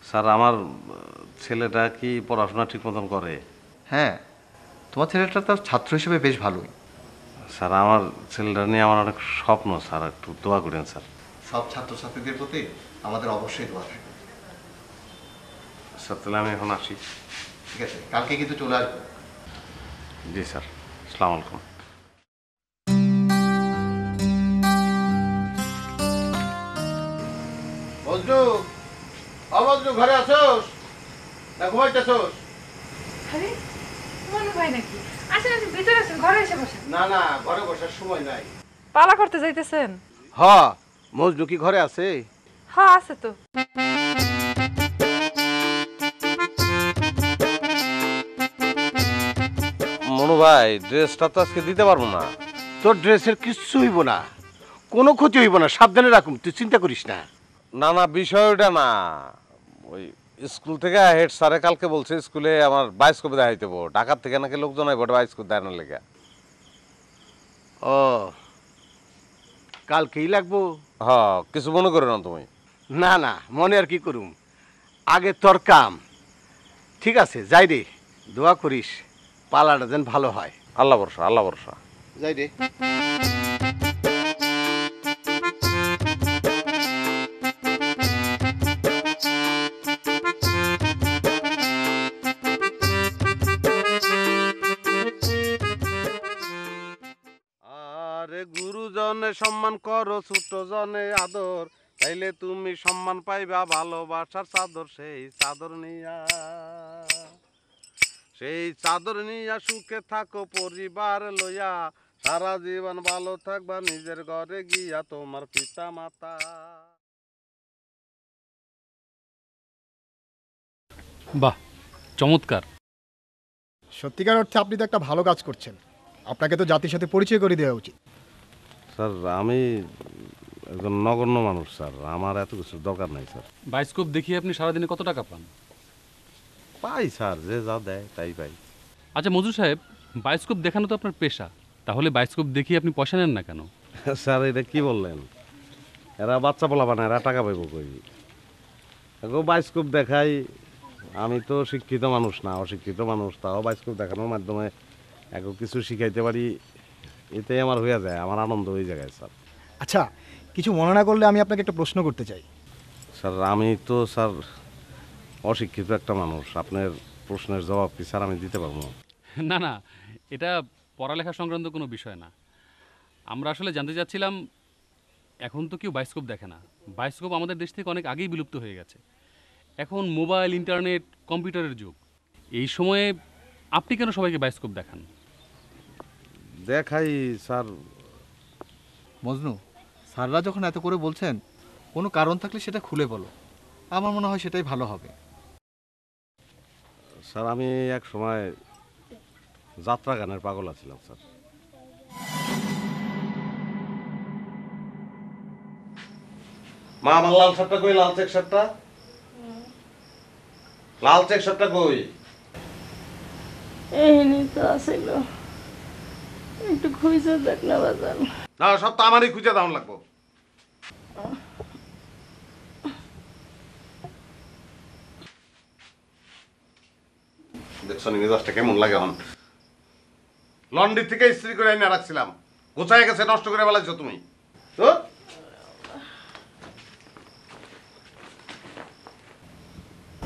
স্যার, আমার ছেলেটা কি পড়াশোনা ঠিক মতন করে? হ্যাঁ, তোমার ছেলেটা তো ছাত্র হিসেবে বেশ ভালোই। স্যার, আমার ছেলেটা নিয়ে আমার অনেক স্বপ্ন স্যার, একটু দোয়া করেন স্যার। সব ছাত্রছাত্রীদের প্রতি আমাদের অবশ্যই দোয়া থাকবে। স্যার, তাহলে আমি এখন আসি। ঠিক আছে, কালকে কিন্তু চলে আসবে। জি স্যার, আসসালামু আলাইকুম। বজনু, অবজনু ঘরে আছোস না ঘুমাইতেছোস? আরে মনু ভাই নাকি? আসেন আসেন, ভিতরে আসেন, ঘরে এসে বসেন। না না, ঘরে বসার সময় নাই। পালা করতে যাইতেছেন? হ, মজনু কি ঘরে আছে? হ্যাঁ আছে তো। মনু ভাই, ড্রেসটা তো আজকে দিতে পারবো না। তোর ড্রেসের কিচ্ছু হইব না, কোনো ক্ষতি হইব না, সাবধানে রাখুন, তুই চিন্তা করিস না। না না, বিষয় ওটা না। ওই স্কুল থেকে হেড স্যারে কালকে বলছে স্কুলে আমার বায়োস্কোপ দেখাই দেবো। ঢাকার থেকে নাকি লোকজন আইব বায়োস্কোপ দেখানোর লেগে। ও, কালকেই লাগবো? হ্যাঁ, কিছু মনে করো না তুমি? না না, মনে আর কি করুম, আগে তোর কাম। ঠিক আছে, যাই রে, দোয়া করিস পালাটা যেন ভালো হয়। আল্লাহ ভরসা, আল্লাহ ভরসা। যাই রে। আরে গুরুজনে সম্মান করো, ছোট জনে আদর, তাইলে তুমি সম্মান পাইবা ভালোবাসার চাদর। সেই চাদর নিয়া সুখে থাকো পরিবার লইয়া, সারা জীবন ভালো থাকবা নিজের ঘরে গিয়া তোমার পিতা মাতা। বাহ, চমৎকার। সত্যিকার অর্থে আপনি তো একটা ভালো কাজ করছেন, আপনাকে তো জাতির সাথে পরিচয় করে দেওয়া উচিত। স্যার আমি একজন নগণ্য মানুষ স্যার, আমার এত কিছু দরকার নাই স্যার। বায়োস্কোপ দেখিয়ে আপনি সারাদিনে কত টাকা পান? পাই স্যার, যে যা দেয় তাই পাই। আচ্ছা মজুর সাহেব, বায়োস্কোপ দেখানো তো আপনার পেশা, তাহলে বায়োস্কোপ দেখিয়ে আপনি পয়সা নেন না কেন? স্যার এটা কি বললেন? এরা বাচ্চা পোলা বানায়, এরা টাকা পাইব কই? বায়োস্কোপ দেখাই, আমি তো শিক্ষিত মানুষ না, অশিক্ষিত মানুষ, তাও বায়োস্কোপ দেখানোর মাধ্যমে এক কিছু শিখাইতে পারি, এতেই আমার হয়ে যায়, আমার আনন্দ হয়ে যায় স্যার। আচ্ছা, কিছু মনে না করলে আমি আপনাকে একটা প্রশ্ন করতে চাই। স্যার আমি তো স্যার অশিক্ষিত একটা মানুষ, আপনার প্রশ্নের জবাব কি স্যার আমি দিতে পারবো? না না, এটা পড়ালেখা সংক্রান্ত কোনো বিষয় না। আমরা আসলে জানতে চাচ্ছিলাম, এখন তো কেউ বায়োস্কোপ দেখে না, বায়োস্কোপ আমাদের দেশ থেকে অনেক আগেই বিলুপ্ত হয়ে গেছে। এখন মোবাইল, ইন্টারনেট, কম্পিউটারের যুগ, এই সময়ে আপনি কেন সবাইকে বায়োস্কোপ দেখান? দেখাই স্যার। মজনু, স্যাররা যখন এত করে বলছেন, কোনো কারণ থাকলে সেটা খুলে বলো, আমার মনে হয় সেটাই ভালো হবে। স্যার আমি এক সময় যাত্রা গানের পাগল আছিলাম স্যার। মা আমার লাল শার্টটা কই? লাল চেক শার্টটা, লাল চেক শার্টটা কই? এখানে তো আছিল, একটু খুঁজে দেখ না বাজান। না সব তো আমারই খুঁজে দাম লাগবো। দেখছো মেজাজটা কেমন লাগে এখন? লন্ড্রি থেকে ইস্ত্রি করে এনে রাখছিলাম, গোছায় গেছে, নষ্ট করে ফেলাইছো তুমি তো।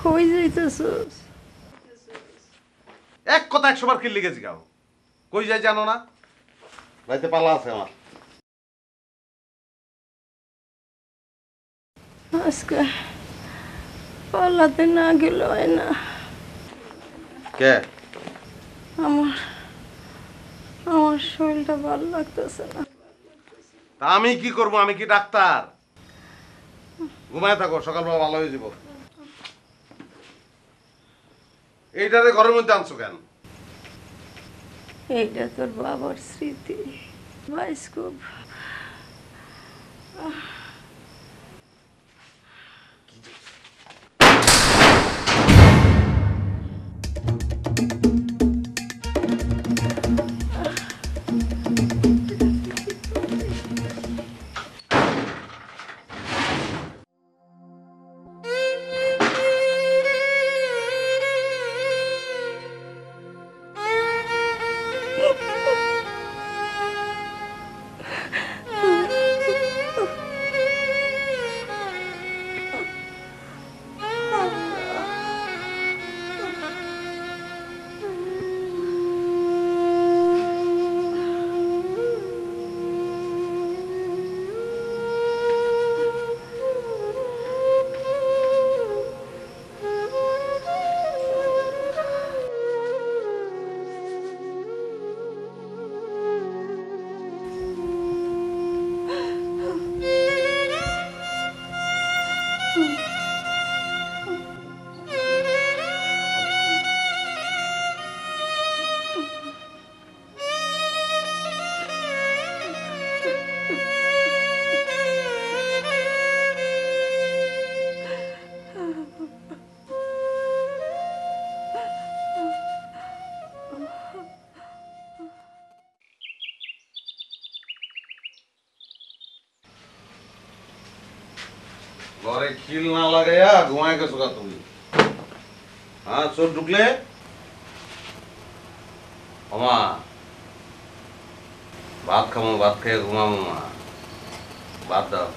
কই যাইতেছস? এক কথা 100 বার কি লিখে জিগাও, কই যাই জানো না? রাইতে পালা আছে আমার। আজকে পাল্লাতে না গেল হয় না। কে? আমার আমার শরীরটা ভালো লাগতেছে না। তা আমি কি করব? আমি কি ডাক্তার? ঘুমায় থাকো, সকালবেলা ভালো হয়ে যাব। এইটারে ঘরের মধ্যে আনছো কেন? এইটা তোর বাবার স্মৃতি, বায়োস্কোপ। ঘরে খিল না লাগাইয়া ঘুমায় গেছো কা তুমি? হ্যাঁ চোর ঢুকলে ওমা ভাত খামো, ভাত খেয়ে ঘুমাবো মা, ভাত দাও।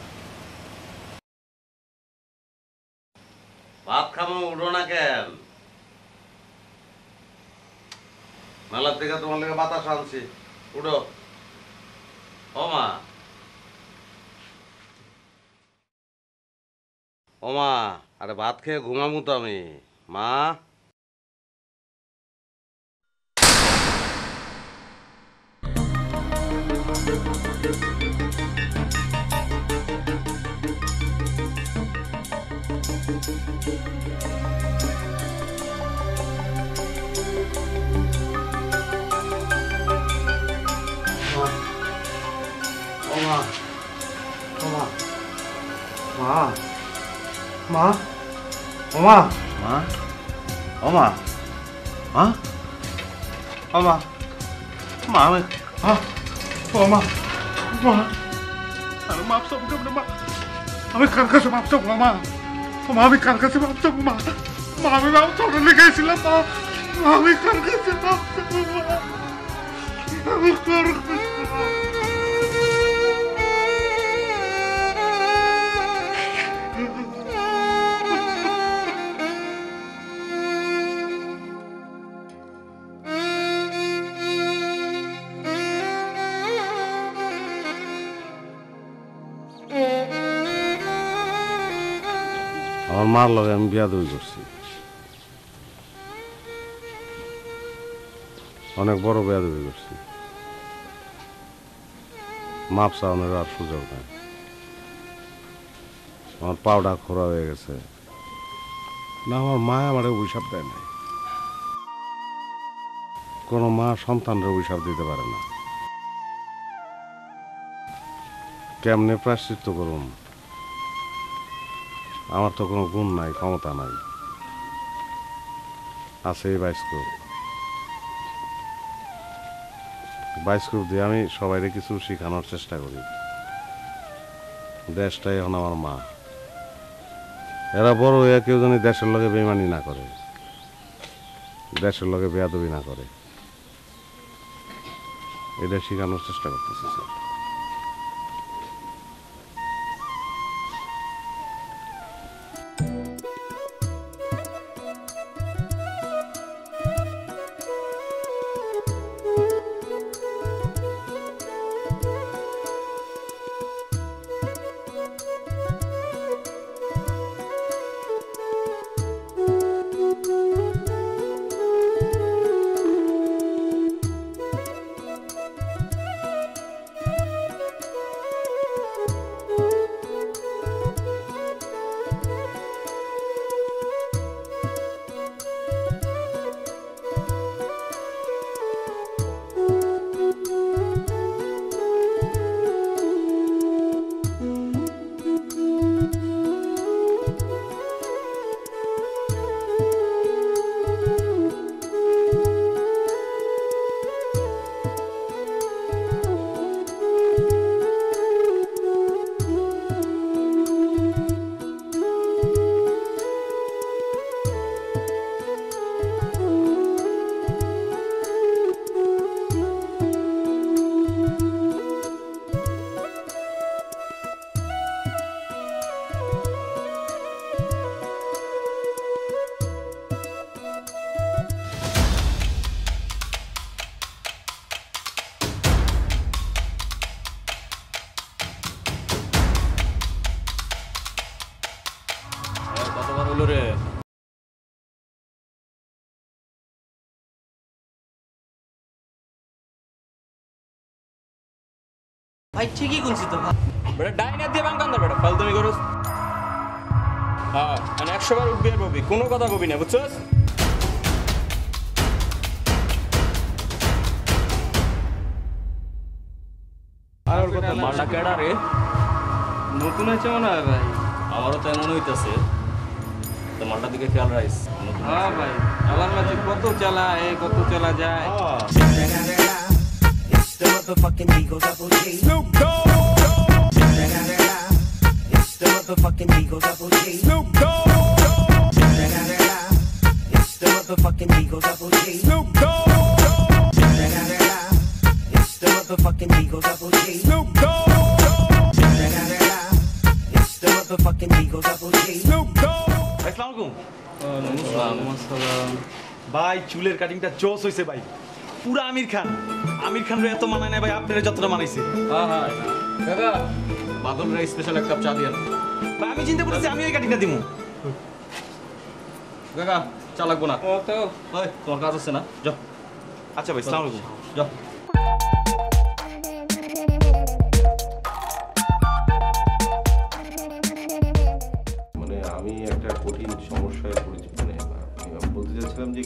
ভাত খামো, উঠো না কেন? মেলার থেকে তোমার লেগে বাতাস আনছি, উঠো। ওমা ওমা, আরে ভাত খেয়ে ঘুমাবো তো আমি, মা। মা ওমা মা ওমা মা ওমা মা আমি ওমা মা আরে মাপ সব করে মা আমি কার কাছে মাপ সব মা মা আমি কার কাছে মাপ সব মা মা আমি মাপ সব লিখেছিলাম মা আমি কার কাছে মাপ সব মা আমি কার কাছে আমার মার লগে আমি বিয়াদবি করছি, অনেক বড় বিয়াদবি করছি। মাপ চাওয়ানোর আর সুযোগ নাই। আমার পাউডা খোরা হয়ে গেছে না, আমার মা আমার অভিশাপ দেয় নাই। কোনো মা সন্তানরা অভিশাপ দিতে পারে না। কেমনে প্রায়শ্চিত্ত করুন? আমার তো কোনো গুণ নাই, ক্ষমতা নাই। আছে এই বায়োস্কোপ। বায়োস্কোপ দিয়ে আমি সবাইকে কিছু শেখানোর চেষ্টা করি। দেশটাই এখন আমার মা। এরা বড় হয়ে কেউ জানি দেশের লগে বেইমানি না করে, দেশের লগে বেয়াদবি না করে, এটা শেখানোর চেষ্টা করতেছি স্যার। ভাই ঠিকই গুনছি তো বেটা ডাইনা দিয়ে বাং কান্দা বেটা ফালতুমি করস। হ্যাঁ মানে 100 বার উঠবি আর বলবি, কোনো কথা কবি না, বুঝছস? আর ওর কথা মালটা কেডা রে? নতুন আছে মনে হয় ভাই। আমারও তাই মনে হইতাছে। তো মালটার দিকে খেয়াল রাখিস। হ্যাঁ ভাই, চালার মাঝে কত চালায়, কত চালা যায়। The motherfucking Eagle Double G. Snoop Dogg. It's the motherfucking Eagle Double G. Snoop Dogg. It's the motherfucking Eagle Double G. Snoop Dogg. It's the motherfucking Eagle Double G. Snoop Dogg. It's the motherfucking Eagle Double G. Snoop Dogg. Assalamu alaikum. ভাই চুলের কাটিংটা জোস হইছে ভাই, পুরা আমির খান। আমির খান রে এত মানায় না ভাই, আপনারা যতটা মানাইছে। হ্যাঁ হ্যাঁ কাকা, বাদল রে স্পেশাল এক কাপ চা দিয়েন ভাই। আমি চিন্তা করতেছি আমি ওই কাটিংটা দিমু। কাকা চা লাগবো না তো, ওই তোমার কাজ আছে না, যাও। আচ্ছা ভাই, আসসালামু আলাইকুম। যাও। সমস্যায় পড়েছি, মানে আমি বলতে চাচ্ছিলাম যে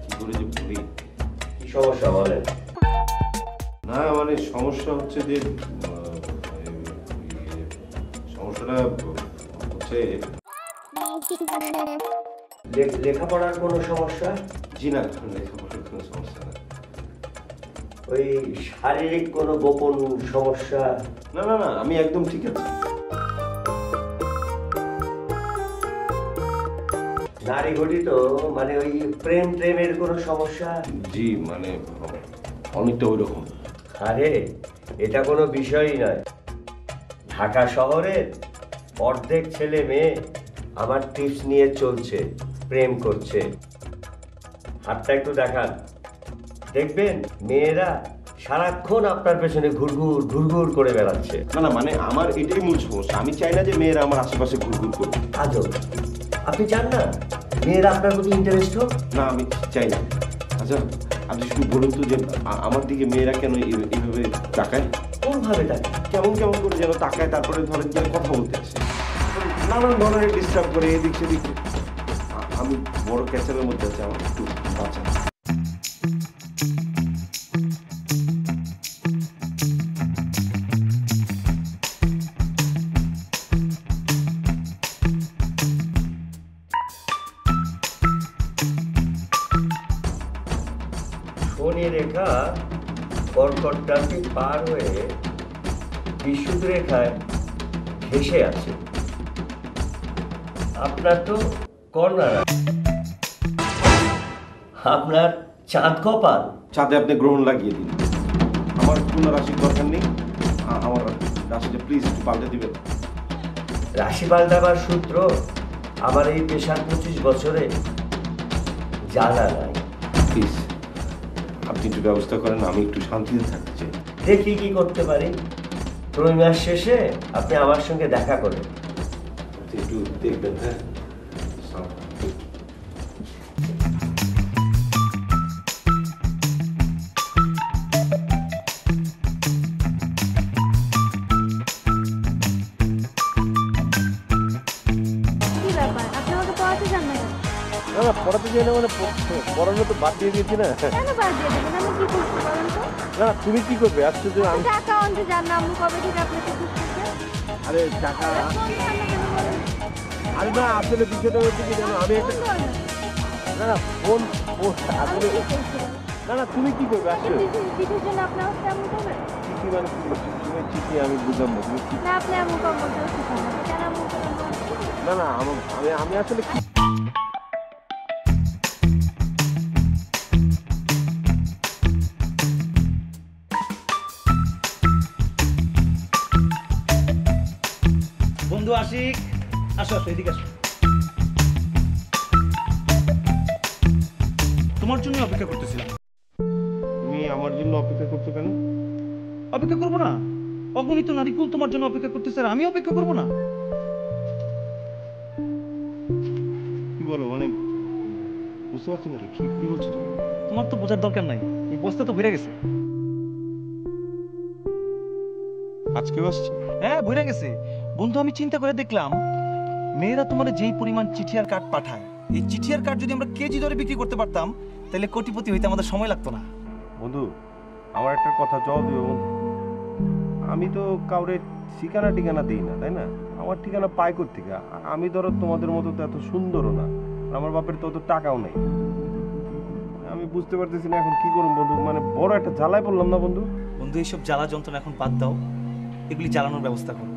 কি করে যে বলি। কি সমস্যা বলেন? না মানে সমস্যা হচ্ছে যে সমস্যাটা হচ্ছে লেখাপড়ার কোনো সমস্যা? জি না, লেখাপড়ার কোনো সমস্যা না। ওই শারীরিক কোনো গোপন সমস্যা? না না না, আমি একদম ঠিক আছি। নারী ঘটিত মানে ওই প্রেমের কোনো সমস্যা? জি মানে অনেকটা ওই রকম। আরে এটা কোনো বিষয়ই নয়। ঢাকা শহরের অর্ধেক ছেলে মেয়ে আমার টিপস নিয়ে চলছে, প্রেম করছে। হাতটা একটু দেখান, দেখবেন মেয়েরা সারাক্ষণ আপনার পেছনে ঘুরঘুর ঘুরঘুর করে বেড়াচ্ছে। না না মানে আমার এটাই মূল সমস্যা, আমি চাই না যে মেয়েরা আমার আশেপাশে ঘুরঘুর করুক। আজব, আপনি চান না মেয়েরা আপনার প্রতি ইন্টারেস্ট হোক? না আমি চাই না। আচ্ছা আপনি শুধু বলুন তো যে আমার দিকে মেয়েরা কেন এইভাবে তাকায়? কোনভাবে তাকায়? কেমন কেমন করে যেন তাকায়, তারপরে ধরেন যে কথা বলতে আসে, নানান ধরনের ডিস্টার্ব করে এদিক সেদিক। আমি বড় ক্যাচারের মধ্যে আছি, আমার একটু বাঁচান। শনি রেখা কর্কট রাশি পার হয়ে বিশুদ্ধ রেখায় ঘেঁষে আছে। আপনার তো কন্যা রাশি, আপনার চাঁদ কপাল। চাঁদে আপনি গ্রহণ লাগিয়ে দিন, আমার কোনো রাশির দরকার নেই। আমার রাশিটা প্লিজ একটু পাল্টে দিবেন। রাশি পাল্টাবার সূত্র আমার এই পেশার 25 বছরে জানা নাই। প্লিজ আপনি একটু ব্যবস্থা করেন, আমি একটু শান্তিতে থাকতে চাই। দেখি কি করতে পারি। 3 মাস শেষে আপনি আমার সঙ্গে দেখা করেন। একটু দেখবেন। হ্যাঁ না পড়াতে চাই না, মানে পড়ানো তো বাদ দিয়ে দিয়েছি না। কেন বাদ দিয়ে দেবেন? আমি কি করতে পারেন তো? না তুমি কি করবে? আজকে তো আমি টাকা আনতে যান না, আমি কবে থেকে আপনাকে খুঁজতেছি। আরে টাকা আরে না আসলে বিষয়টা হচ্ছে কি জানো, আমি একটা না না ফোন আসলে না না তুমি কি করবে? আসলে চিঠির জন্য আপনি আমাকে এমন করবেন? চিঠি মানে তুমি চিঠি আমি বুঝলাম না। তুমি না আপনি এমন করবেন কেন এমন করবেন? না না আমি আসলে বন্ধু আশিক, আসো আসো এদিকে আসো। তোমার জন্য অপেক্ষা করতেছিলাম। তুমি আমার জন্য অপেক্ষা করছো কেন? অপেক্ষা করবো না? অগণিত নারীকুল তোমার জন্য অপেক্ষা করতেছে, আর আমি অপেক্ষা করবো না? কি বলো মানে বুঝতে পারছি না কি বলছো তুমি? তোমার তো বোঝার দরকার নাই, এই বস্তা তো ভরে গেছে। আজকেও আসছে? হ্যাঁ ভরে গেছে। বন্ধু আমি চিন্তা করে দেখলাম, মেয়েরা তোমার যেই পরিমাণ চিঠি আর কার্ড পাঠায়, এই চিঠি আর কার্ড যদি আমরা কেজি দরে বিক্রি করতে পারতাম, তাহলে কোটিপতি হইতে আমাদের সময় লাগতো না। বন্ধু আমার একটা কথা জবাব দিও বন্ধু, আমি তো কাউরে ঠিকানা দিই না, তাই না? আমার ঠিকানা পাই কোত্থেকে? আমি ধরো তোমাদের মতো তো এত সুন্দরও না, আমার বাপের তো অত টাকাও নেই। আমি বুঝতে পারতেছি না এখন কি করুন বন্ধু, মানে বড় একটা জ্বালায় পড়লাম না বন্ধু? বন্ধু এইসব জ্বালা যন্ত্রণা এখন বাদ দাও, এগুলি জ্বালানোর ব্যবস্থা করো।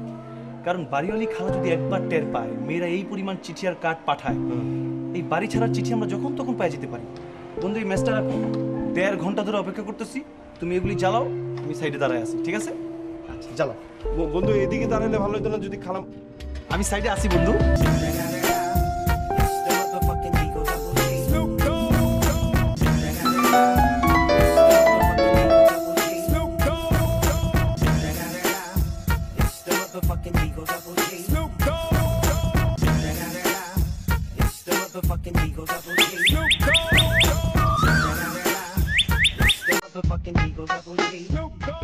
কারণ বাড়িওয়ালি খালা যদি একবার টের পায় মেয়েরা এই পরিমাণ চিঠি আর কার্ড পাঠায়, এই বাড়ি ছাড়ার চিঠি আমরা যখন তখন পাই যেতে পারি। বন্ধু এই ম্যাচটা রাখো, 1.5 ঘন্টা ধরে অপেক্ষা করতেছি, তুমি এগুলি জ্বালাও, আমি সাইডে দাঁড়ায় আছি, ঠিক আছে? আচ্ছা জ্বালাও। বন্ধু এদিকে দাঁড়ালে ভালো হতো না যদি খালাম? আমি সাইডে আসি বন্ধু।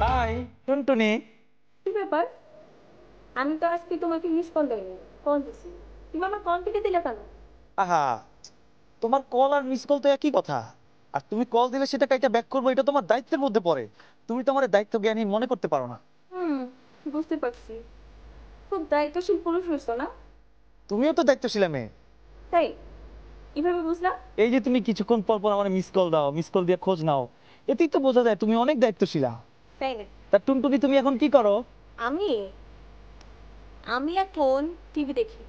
হাই টুনটুনি। কি ব্যাপার? আমি তো আজকে তোমাকে মিস কল দেইনি, কল দিছি। তুমি আমার কল কেটে দিলে কেন? আহা, তোমার কল আর মিস কল তো একই কথা। আর তুমি কল দিলে সেটা কাইটা ব্যাক করবো, এটা তোমার দায়িত্বের মধ্যে পড়ে। তুমি তোমার দায়িত্ব জ্ঞানহীন মনে করতে পারো না। বুঝতে পারছি, খুব দায়িত্বশীল পুরুষ হইছো না? তুমিও তো দায়িত্বশীল মেয়ে। তাই কিভাবে বুঝলা? এই যে তুমি কিছুক্ষণ পর পর আমার মিস কল দাও, মিস কল দিয়ে খোঁজ নাও, এতেই তো বোঝা যায় তুমি অনেক দায়িত্বশীলা। তাই না? তা টুনটুনি, তুমি এখন কি করো? আমি আমি এখন টিভি দেখি।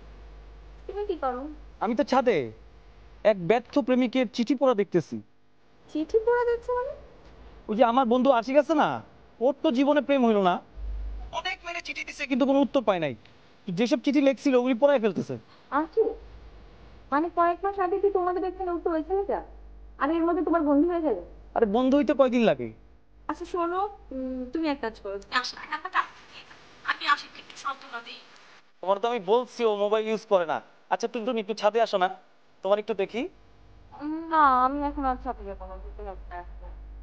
তুমি কি করো? আমি তো ছাদে এক ব্যর্থ প্রেমিকের চিঠি পড়া দেখতেছি। চিঠি পড়া দেখছো মানে? ওই যে আমার বন্ধু আশিক আছে না, ওর তো জীবনে প্রেম হইল না, অনেক মেরে চিঠি দিছে কিন্তু কোনো উত্তর পায় নাই। যেসব চিঠি লেখছিল ওগুলি পড়ায় ফেলতেছে। আচ্ছা, মানে কয়েক মাস আগে কি তোমাদের এখানে উত্তর হয়েছিল যা, আর এর মধ্যে তোমার বন্ধু হয়ে যাবে? আরে বন্ধু হইতে কয়দিন লাগে? আচ্ছা শোনো, তুমি এক কাজ করো, আমি আশিককে একটু সান্ত্বনা দিই। তোমার তো আমি বলছি ও মোবাইল ইউজ করে না। আচ্ছা টুনটুনি, একটু ছাদে আসো না, তোমার একটু দেখি। না, আমি এখন আর ছাদে যাবো না।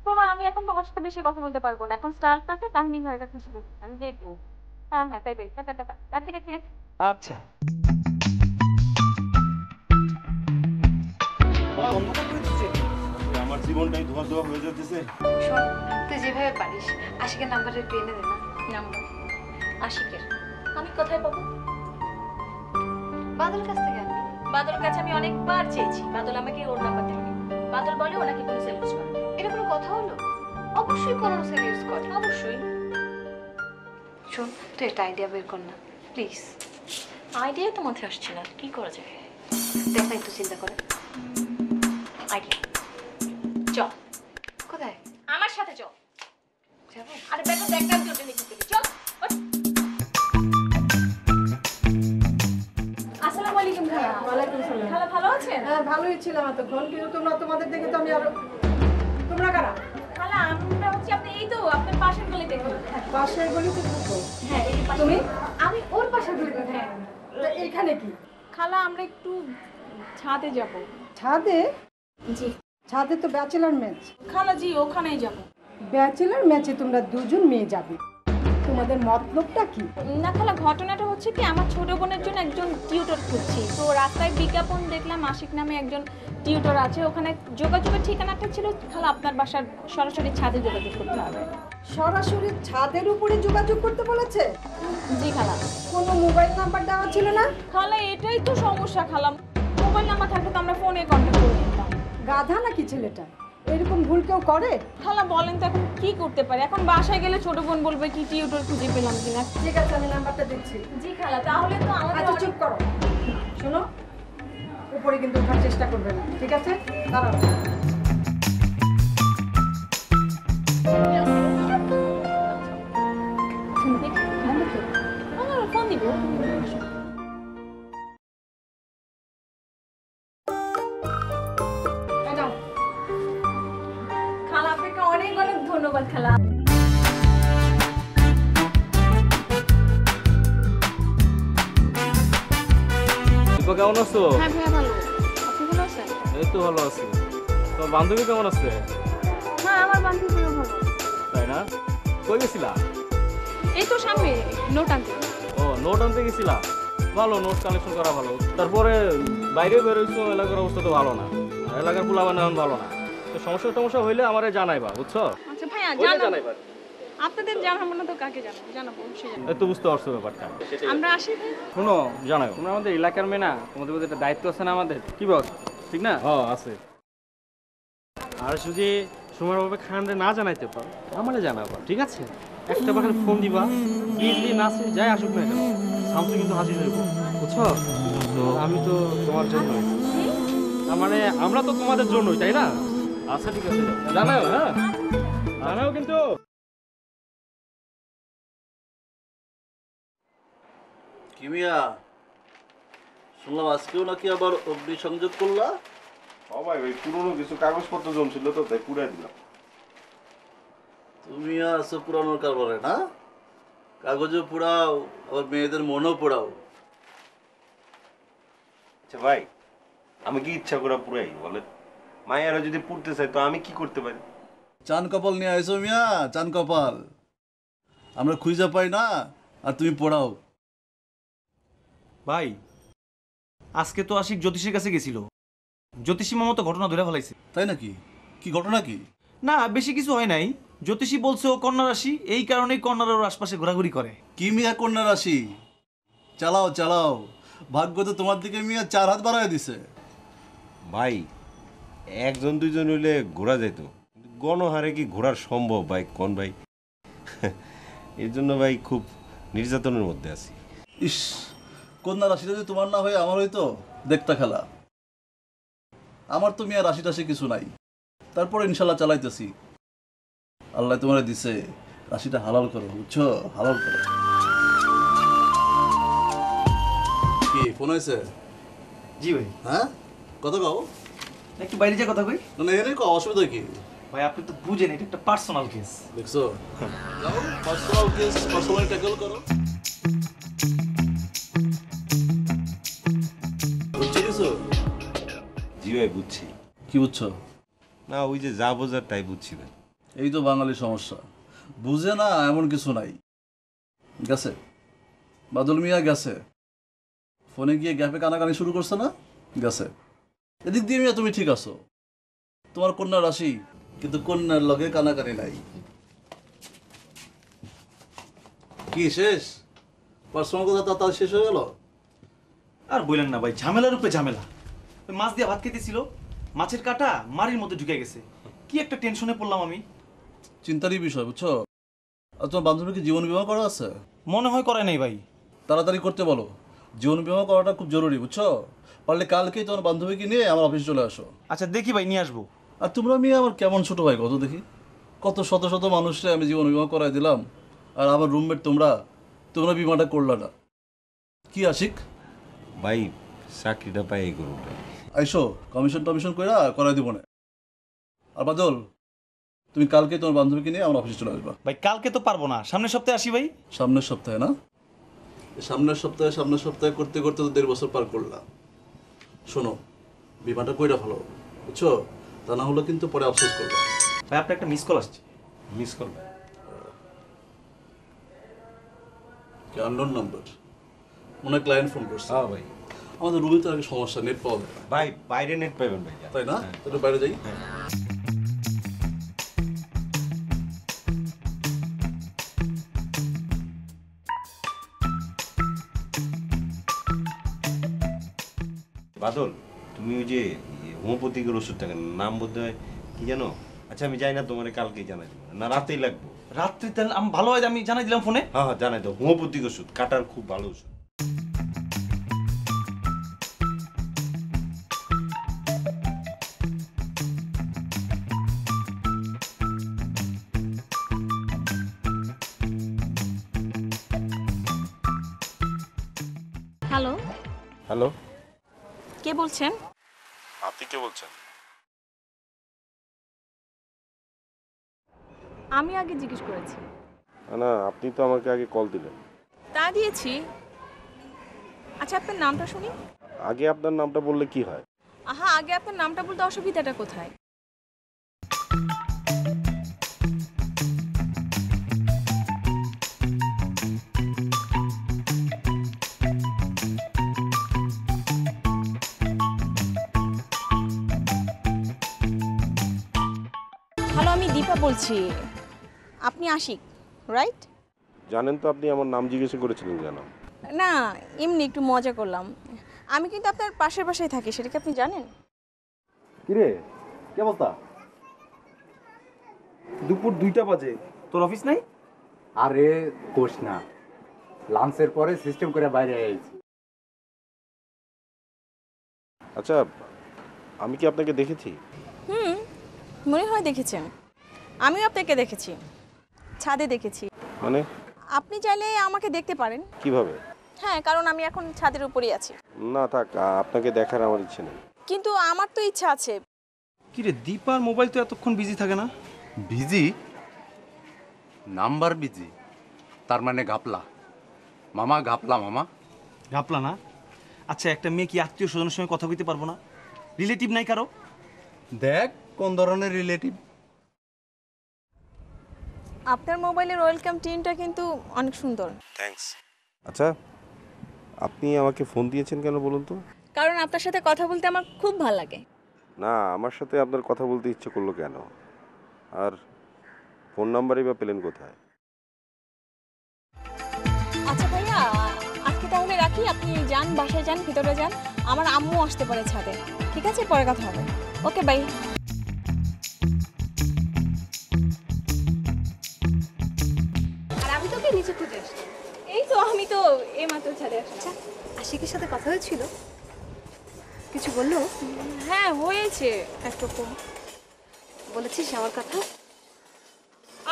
তোমার আমি এখন তোমার সাথে বেশি কথা বলতে পারবো না, এখন স্টার্ট আছে, কাহিনী হয়ে গেছে শুধু, আমি দেখবো। হ্যাঁ হ্যাঁ, তাই বেশ, তার থেকে ঠিক আছে। আচ্ছা আমার জীবনটাই ধোয়া ধোয়া হয়ে যেতেছে। শোন, তুই যেভাবে পারিস আশিকের নাম্বারের পেয়ে এনে দে না। নাম্বার আশিকের আমি কোথায় পাবো? বাদল কাছ থেকে আনবি। বাদলের কাছে আমি অনেকবার চেয়েছি, বাদল আমাকে ওর নাম্বার দিবি। বাদল বলে ও নাকি কোনো সেল ইউজ করে। এটা কোনো কথা হলো? অবশ্যই কোনো সেল ইউজ করে। অবশ্যই। শোন, তুই একটা আইডিয়া বের কর না প্লিজ। আইডিয়া তো মাথায় আসছে না, কি করা যায়? দেখ না, একটু চিন্তা করে। আইডিয়া, চল। কোথায়? আমার সাথে চল। যাবো? আরে বেটা, দেখ না জলদি নিচে চল। আসসালামু আলাইকুম খালা। ওয়ালাইকুম সালাম। খালা ভালো আছেন? হ্যাঁ, ভালোই ছিলাম এতক্ষণ, কিন্তু তোমাদের দেখে তো আমি আরো। তোমরা কারা? খালা আমরা হচ্ছে আপনি এই তো আপনার পাশের গলিতে থাকি। পাশের গলিতে থাকো? হ্যাঁ, এই পাশে। তুমি? আমি ওর পাশের গলিতে থাকি। তা এইখানে কি? খালা আমরা একটু ছাদে যাব। ছাদে? জি। ছাদে তো ব্যাচেলার ম্যাচ। খালা জি, ওখানেই যাব। ব্যাচেলার ম্যাচে তোমরা দুজন মেয়ে যাবে, তোমাদের মতলবটা কি? না খালা, ঘটনাটা হচ্ছে কি, আমার ছোট বোনের জন্য একজন টিউটর খুঁজছি। তো রাস্তায় বিজ্ঞাপন দেখলাম আশিক নামে একজন টিউটর আছে, ওখানে যোগাযোগের ঠিকানাটা ছিল খালা আপনার বাসার সরাসরি ছাদে যোগাযোগ করতে হবে। সরাসরি ছাদের উপরে যোগাযোগ করতে বলেছে? জি খালা। কোনো মোবাইল নাম্বার দেওয়া ছিল না? খালা এটাই তো সমস্যা খালা, মোবাইল নাম্বার থাকলে তো আমরা ফোনে কন্ট্যাক্ট করে নিতাম। গাধা নাকি ছেলেটা? এরকম ভুল কেউ করে? খালা বলেন তো এখন কি করতে পারে? এখন বাসায় গেলে ছোট বোন বলবে কি টিউটর খুঁজে পেলাম কিনা। ঠিক আছে, আমি নাম্বারটা দিচ্ছি। জি খালা, তাহলে তো আমাদের। আচ্ছা চুপ করো, শোনো, উপরে কিন্তু ওঠার চেষ্টা করবে না, ঠিক আছে? দাঁড়াও। ফোন দিব। খালা আপনাকে অনেক অনেক ধন্যবাদ খালা। কেমন আছো? হ্যাঁ ভাইয়া ভালো। আপনি ভালো আছেন? এই তো ভালো আছি। তোমার বান্ধবী কেমন আছে? হ্যাঁ, আমার বান্ধবীও ভালো। তাই না? কই গেছিলা? এই তো সামনে নোট আনতে। ও, নোট আনতে গেছিলা? ভালো, নোট কালেকশন করা ভালো। তারপরে বাইরে বেরোইছো, এলাকার অবস্থা তো ভালো না, আর এলাকার পোলাপান এখন ভালো না। তো সমস্যা হইলে আমারে জানাইবা, বুঝছো? আচ্ছা ভাইয়া, জানাইবা। আপনাদের জানাবো না তো কাকে জানাবো? অবশ্যই জানাবো। এই তো বুঝতে পারছো ব্যাপারটা। আমরা আসি। শুনো, জানাই, তোমরা আমাদের এলাকার মেয়ে না, তোমাদের মধ্যে একটা দায়িত্ব আছে না আমাদের, কি বল? ঠিক না? হ্যাঁ আছে। আর যদি সময়ভাবে খানরে না জানাইতে পারো, আমারে জানাবা, ঠিক আছে? একটা বাখানে ফোন দিবা, ইডলি নাচে যাই আসুক না কেন, সামসু কিন্তু হাজির হইব, বুঝছো? আমি তো তোমার জন্য, তার মানে আমরা তো তোমাদের জন্যই, তাই না? আচ্ছা ঠিক আছে, জানাও। হ্যাঁ জানাও কিন্তু। কিমিয়া, শুনলাম আজকেও নাকি আবার অগ্নিসংযোগ করলা? ভাই ওই পুরনো কিছু কাগজপত্র জমছিল তো, তাই পুরাই দিলাম। তুমি আছো পুরানোর কারবারে না? কাগজও পোড়াও, আবার মেয়েদের মনও পোড়াও। আচ্ছা ভাই, আমি কি ইচ্ছা করে পুরাই বলে? মায়েরা যদি পুড়তে চাই তো আমি কি করতে পারি? চান কপাল নিয়ে আইসো মিয়া, চান কপাল। আমরা খুঁজে পাই না, আর তুমি পোড়াও। ভাই আজকে তো আশিক জ্যোতিষীর কাছে গেছিল, জ্যোতিষী মতো ঘটনা ধরে ফেলাইছে। তাই নাকি? কি ঘটনা কি? না বেশি কিছু হয় নাই, জ্যোতিষী বলছে ও কন্যা রাশি, এই কারণেই কন্যার ওর আশপাশে ঘোরাঘুরি করে। কি মিয়া কন্যা রাশি? চালাও চালাও, ভাগ্য তো তোমার দিকে মিয়া 4 হাত বাড়ায় দিছে। ভাই একজন দুইজন হইলে ঘোরা যেত, গণহারে কি ঘোরার সম্ভব ভাই? কোন ভাই এর জন্য ভাই খুব নির্যাতনের মধ্যে আছি। ইস, কন্যা রাশিটা যদি তোমার না হয়ে আমার হইতো, দেখতা খেলা। আমার তো মিয়া রাশি টাশি কিছু নাই, তারপরে ইনশাল্লাহ চালাইতেছি। আল্লাহ তোমার দিছে, রাশিটা হালাল করো, বুঝছো? হালাল করো। কি ফোন হয়েছে? জি ভাই। হ্যাঁ, কথা কও। একটু বাইরে যা কথা কই। না এনে কও, অসুবিধা কি? ভাই আপনি তো বুঝেন এটা একটা পার্সোনাল কেস। দেখছো, যাও পার্সোনাল কেস পার্সোনালি ট্যাকল করো। বুঝছো কিছু? জি ভাই বুঝছি। কি বুঝছো? না ওই যে যা বোঝার তাই বুঝছি ভাই। এই তো বাঙালি সমস্যা, বুঝে না এমন কিছু নাই। গেছে বাদল মিয়া, গেছে ফোনে গিয়ে গ্যাপে কানাকানি শুরু করছে না? গেছে। এদিক দিয়ে মিয়া তুমি ঠিক আছো, তোমার কন্যা রাশি, কিন্তু কন্যার লগে কানাকানি নাই। কি শেষ? পার্সোনাল কথা তাড়াতাড়ি শেষ হয়ে গেল? আর বললেন না ভাই, ঝামেলার উপরে ঝামেলা। ওই মাছ দিয়ে ভাত খেতেছিল, মাছের কাঁটা মারির মধ্যে ঢুকে গেছে। কি একটা টেনশনে পড়লাম আমি। চিন্তারই বিষয়, বুঝছো? আর তোমার বান্ধবী কি জীবন বিমা করা আছে? মনে হয় করে নাই ভাই। তাড়াতাড়ি করতে বলো, জীবন বিমা করাটা খুব জরুরি, বুঝছো? পারলে কালকেই তোমার বান্ধবীকে নিয়ে আমার অফিসে চলে আসো। আচ্ছা দেখি ভাই, নিয়ে আসবো। আর তোমরা মেয়ে আমার কেমন ছোট ভাই কত দেখি, কত শত শত মানুষরে আমি জীবন বিমা করাই দিলাম, আর আমার রুমমেট তোমরা তোমরা বিমাটা করলা না। কি আশিক ভাই চাকরিটা পাই এই করুন আইসো, কমিশন টমিশন কইরা করাই দিব না। আর বাদল, তুমি কালকে তোমার বান্ধবীকে নিয়ে আমার অফিসে চলে আসবা। ভাই কালকে তো পারবো না, সামনের সপ্তাহে আসি ভাই। সামনের সপ্তাহে না? সামনের সপ্তাহে করতে করতে তো 1.5 বছর পার করলাম। শোনো, বিমাটা কইরা ভালো, বুঝছো? তা না হলে কিন্তু পরে আফসোস করবে। ভাই আপনার একটা মিস কল আসছে। Miss call? আননোন নাম্বার, মনে হয় ক্লায়েন্ট ফোন করছে। হ্যাঁ ভাই। আমাদের রুমে তো আগে সমস্যা, নেট পাওয়া যায় না। ভাই বাইরে নেট পাবেন ভাই। তাই না? তাহলে বাইরে যাই। বাদল, তুমি ওই যে হোমিওপ্যাথিকের ওষুধটা নাম বোধ হয় কি জানো? আচ্ছা আমি যাই না, তোমার কালকেই জানাই দেবো, না রাতেই লাগবো? রাত্রি তাহলে আমি ভালো হয় আমি জানাই দিলাম ফোনে। হ্যাঁ হ্যাঁ জানাই দাও, হোমিওপ্যাথিক ওষুধ, কাটার খুব ভালো ওষুধ। হ্যালো, হ্যালো, কে বলছেন? আপনি কে বলছেন? আমি আগে জিজ্ঞেস করেছি। না আপনি তো আমাকে আগে কল দিলেন। তা দিয়েছি। আচ্ছা আপনার নামটা শুনি। আগে আপনার নামটা বললে কি হয়? আহা, আগে আপনার নামটা বলতে অসুবিধাটা কোথায়? হ্যালো, আমি দীপা বলছি। আপনি আশিক, রাইট? জানেন তো আপনি আমার নাম জিজ্ঞেস করেছিলেন কেন? না এমনি একটু মজা করলাম। আমি কিন্তু আপনার পাশের বাসায় থাকি, সেটা কি আপনি জানেন? কিরে কি অবস্থা? দুপুর 2টা বাজে, তোর অফিস নাই? আরে কোষ না, লাঞ্চের পরে সিস্টেম করে বাইরে আইছি। আচ্ছা আমি কি আপনাকে দেখেছি? মনে হয় দেখেছেন। আমিও আপনাকে দেখেছি, ছাদে দেখেছি। মানে? আপনি চাইলে আমাকে দেখতে পারেন। কিভাবে? হ্যাঁ, কারণ আমি এখন ছাদের উপরেই আছি। না থাক, আপনাকে দেখার আমার ইচ্ছে নেই। কিন্তু আমার তো ইচ্ছা আছে। কিরে দীপার মোবাইল তো এতক্ষণ বিজি থাকে না? বিজি? Number busy? তার মানে ঘাপলা মামা, ঘাপলা মামা। ঘাপলা না? আচ্ছা একটা মেয়ে কি আত্মীয় স্বজনের সঙ্গে কথা বলতে পারবো না? রিলেটিভ নাই কারো? দেখ কোন ধরনের রিলেটিভ। আপনার মোবাইলের ওয়েলকাম টিনটা কিন্তু অনেক সুন্দর। থ্যাঙ্কস। আচ্ছা আপনি আমাকে ফোন দিয়েছেন কেন বলুন তো? কারণ আপনার সাথে কথা বলতে আমার খুব ভালো লাগে। না, আমার সাথে আপনার কথা বলতে ইচ্ছে করলো কেন? আর ফোন নাম্বারই বা পেলেন কোথায়? আচ্ছা ভাইয়া, আজকে তাহলে রাখি, আপনি যান, বাসায় যান, ভিতরে যান, আমার আম্মু আসতে পারে ছাদে। ঠিক আছে, পরে কথা হবে। ওকে, বাই। আর আমি তোকে নিচে খুঁজে আসছি। এই তো আমি তো এইমাত্র ছাদে আসছি। আচ্ছা, আশিকের সাথে কথা হয়েছিল? কিছু বললো? হ্যাঁ, হয়েছে একরকম। বলেছিস আমার কথা?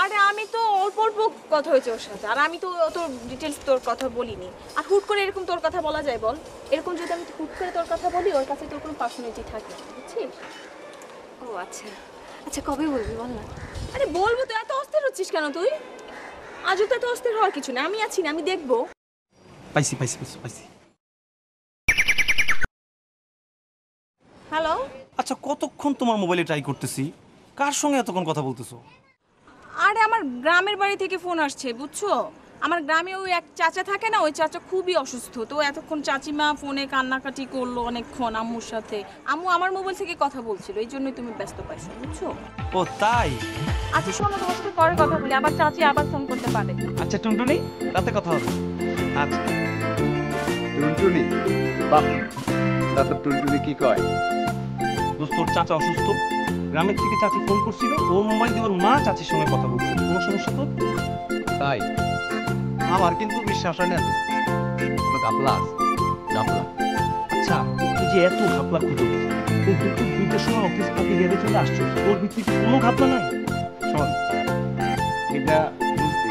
আরে আমি তো অল্প অল্প কথা হয়েছে ওর সাথে, আর আমি তো অত ডিটেলস তোর কথা বলিনি। আর হুট করে এরকম তোর কথা বলা যায় বল? এরকম যদি আমি হুট করে তোর কথা বলি, ওর কাছে তোর কোনো পার্সোনালিটি থাকে না, বুঝছিস? ও আচ্ছা, আচ্ছা কবে বলবি বল না। আরে বলবো তো, এত অস্থির হচ্ছিস কেন তুই? আজও তো এত অস্থির হওয়ার কিছু না, আমি আছি না, আমি দেখবো। পাইছি পাইছি পাইছি পাইছি। হ্যালো। আচ্ছা, কতক্ষণ তোমার মোবাইলে ট্রাই করতেছি, কার সঙ্গে এতক্ষণ কথা বলতেছো? আরে আমার গ্রামের বাড়ি থেকে ফোন আসছে, বুঝছো? আমার গ্রামে ওই এক চাচা থাকে না, ওই চাচা খুবই অসুস্থ। তো এতক্ষণ চাচিমা ফোনে কান্নাকাটি করলো অনেকক্ষণ আম্মুর সাথে। আম্মু আমার মোবাইল থেকে কথা বলছিল, এই জন্যই তুমি ব্যস্ত পাইছো, বুঝছো? ও তাই? আচ্ছা শোনো, তোমার সাথে পরে কথা বলি, আবার চাচি আবার ফোন করতে পারে। আচ্ছা টুনটুনি, রাতে কথা হবে। আচ্ছা। টুনটুনি? বাহ, তা তো টুনটুনি কি কয়? দোস্ত, তোর চাচা অসুস্থ, গ্রামের থেকে চাচি ফোন করছিল, ওর মোবাইল দিয়ে ওর মা চাচির সঙ্গে কথা বলছিল। কোনো সমস্যা তো? তাই? আমার কিন্তু বিশ্বাস হয় না। কোনো গাপলা আছে? গাপলা? আচ্ছা, তুই যে এত ঘাপলা খুঁজো, তুই দুপুর 2টার সময় অফিস ফাঁকি দিয়ে চলে আসছো, তোর ভিত্তিতে কোনো ঘাপলা নাই? শোন, এটা বুঝবি,